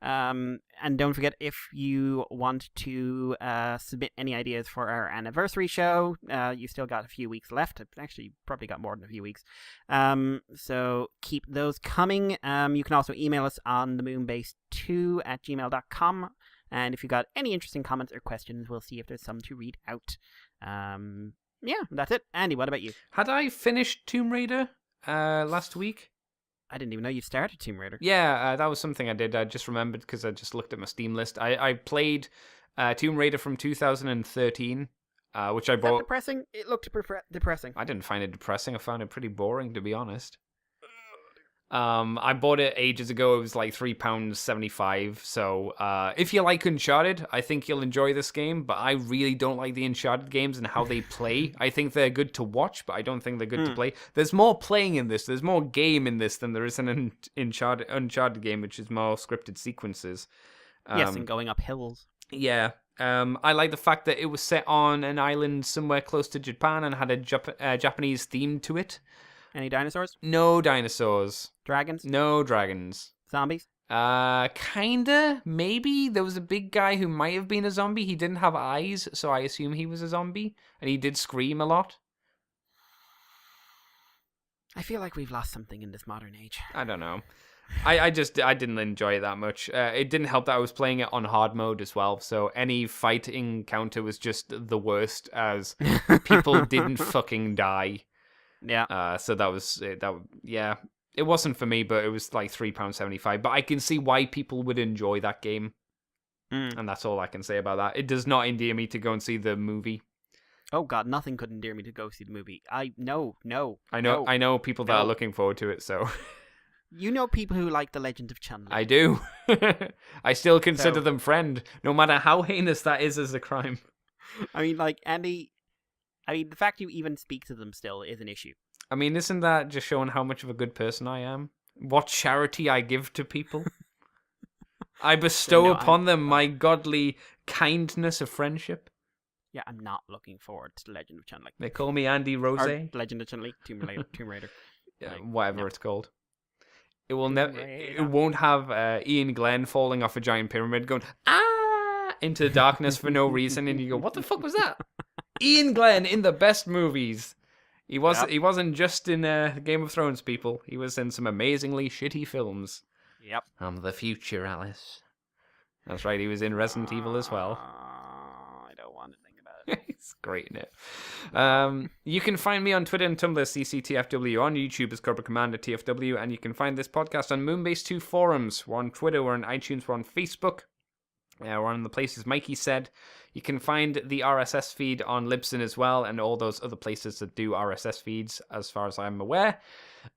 And don't forget, if you want to submit any ideas for our anniversary show, you still got a few weeks left. Actually, you probably got more than a few weeks. So keep those coming. You can also email us on the moonbase2@gmail.com. And if you got any interesting comments or questions, we'll see if there's some to read out. Yeah, that's it. Andy, what about you? Had I finished Tomb Raider last week? I didn't even know you started Tomb Raider. Yeah, that was something I did. I just remembered because I just looked at my Steam list. I played Tomb Raider from 2013, which I Is that bought. depressing? It looked depressing. I didn't find it depressing. I found it pretty boring, to be honest. I bought it ages ago. It was like £3.75. So if you like Uncharted, I think you'll enjoy this game. But I really don't like the Uncharted games and how they play. I think they're good to watch, but I don't think they're good to play. There's more playing in this. There's more game in this than there is in an Uncharted game, which is more scripted sequences. Yes, and going up hills. Yeah. I like the fact that it was set on an island somewhere close to Japan and had a Japanese theme to it. Any dinosaurs? No dinosaurs. Dragons? No dragons. Zombies? Kinda, maybe. There was a big guy who might have been a zombie. He didn't have eyes, so I assume he was a zombie. And he did scream a lot. I feel like we've lost something in this modern age. I don't know. I didn't enjoy it that much. It didn't help that I was playing it on hard mode as well, so any fight encounter was just the worst, as people didn't fucking die. Yeah. So that was yeah. It wasn't for me, but it was like £3.75. But I can see why people would enjoy that game, and that's all I can say about that. It does not endear me to go and see the movie. Oh God, nothing could endear me to go see the movie. I know. I know people that are looking forward to it. So you know people who like The Legend of Chun-Li. I do. I still consider them friend, no matter how heinous that is as a crime. I mean, like Andy. I mean, the fact you even speak to them still is an issue. I mean, isn't that just showing how much of a good person I am? What charity I give to people? I bestow upon them my godly kindness of friendship. Yeah, I'm not looking forward to The Legend of Chun-Li. They call me Andy Rose. Legend of Chun-Li, Tomb Raider. Yeah, whatever it's called. It will never. It won't have Ian Glenn falling off a giant pyramid, going into the darkness for no reason, and you go, "What the fuck was that?" Ian Glenn in the best movies. He was. Yep. He wasn't just in Game of Thrones, people. He was in some amazingly shitty films. Yep. I'm the future, Alice. That's right. He was in Resident Evil as well. I don't want to think about it. It's great, isn't it? You can find me on Twitter and Tumblr, CCTFW, on YouTube as Cobra Commander TFW, and you can find this podcast on Moonbase 2 forums. We're on Twitter, we're on iTunes, we're on Facebook. We're on the places Mikey said. You can find the RSS feed on Libsyn as well, and all those other places that do RSS feeds, as far as I'm aware.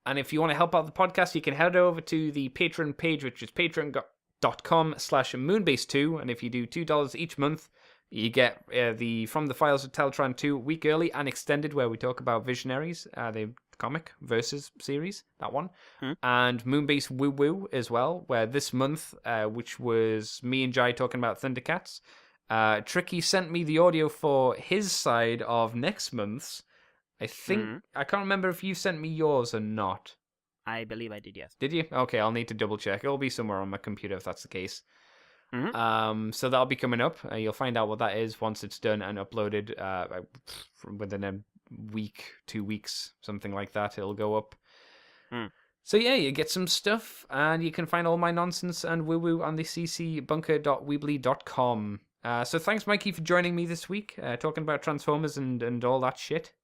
And if you want to help out the podcast, you can head over to the Patreon page, which is patreon.com/moonbase2, and if you do $2 each month, you get the From the Files of Teltron 2 week early and extended, where we talk about Visionaries, the comic versus series, that one, and Moonbase Woo Woo as well, where this month, which was me and Jai talking about Thundercats, Tricky sent me the audio for his side of next month's. I think, I can't remember if you sent me yours or not. I believe I did, yes. Did you? Okay, I'll need to double check. It'll be somewhere on my computer if that's the case. So that'll be coming up. You'll find out what that is once it's done and uploaded within a week, 2 weeks, something like that. It'll go up. So yeah, you get some stuff, and you can find all my nonsense and woo-woo on the ccbunker.weebly.com. So thanks, Mikey, for joining me this week, talking about Transformers and all that shit.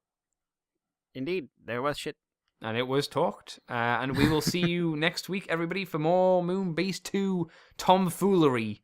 Indeed, there was shit. And it was talked. And we will see you next week, everybody, for more Moonbase 2 tomfoolery.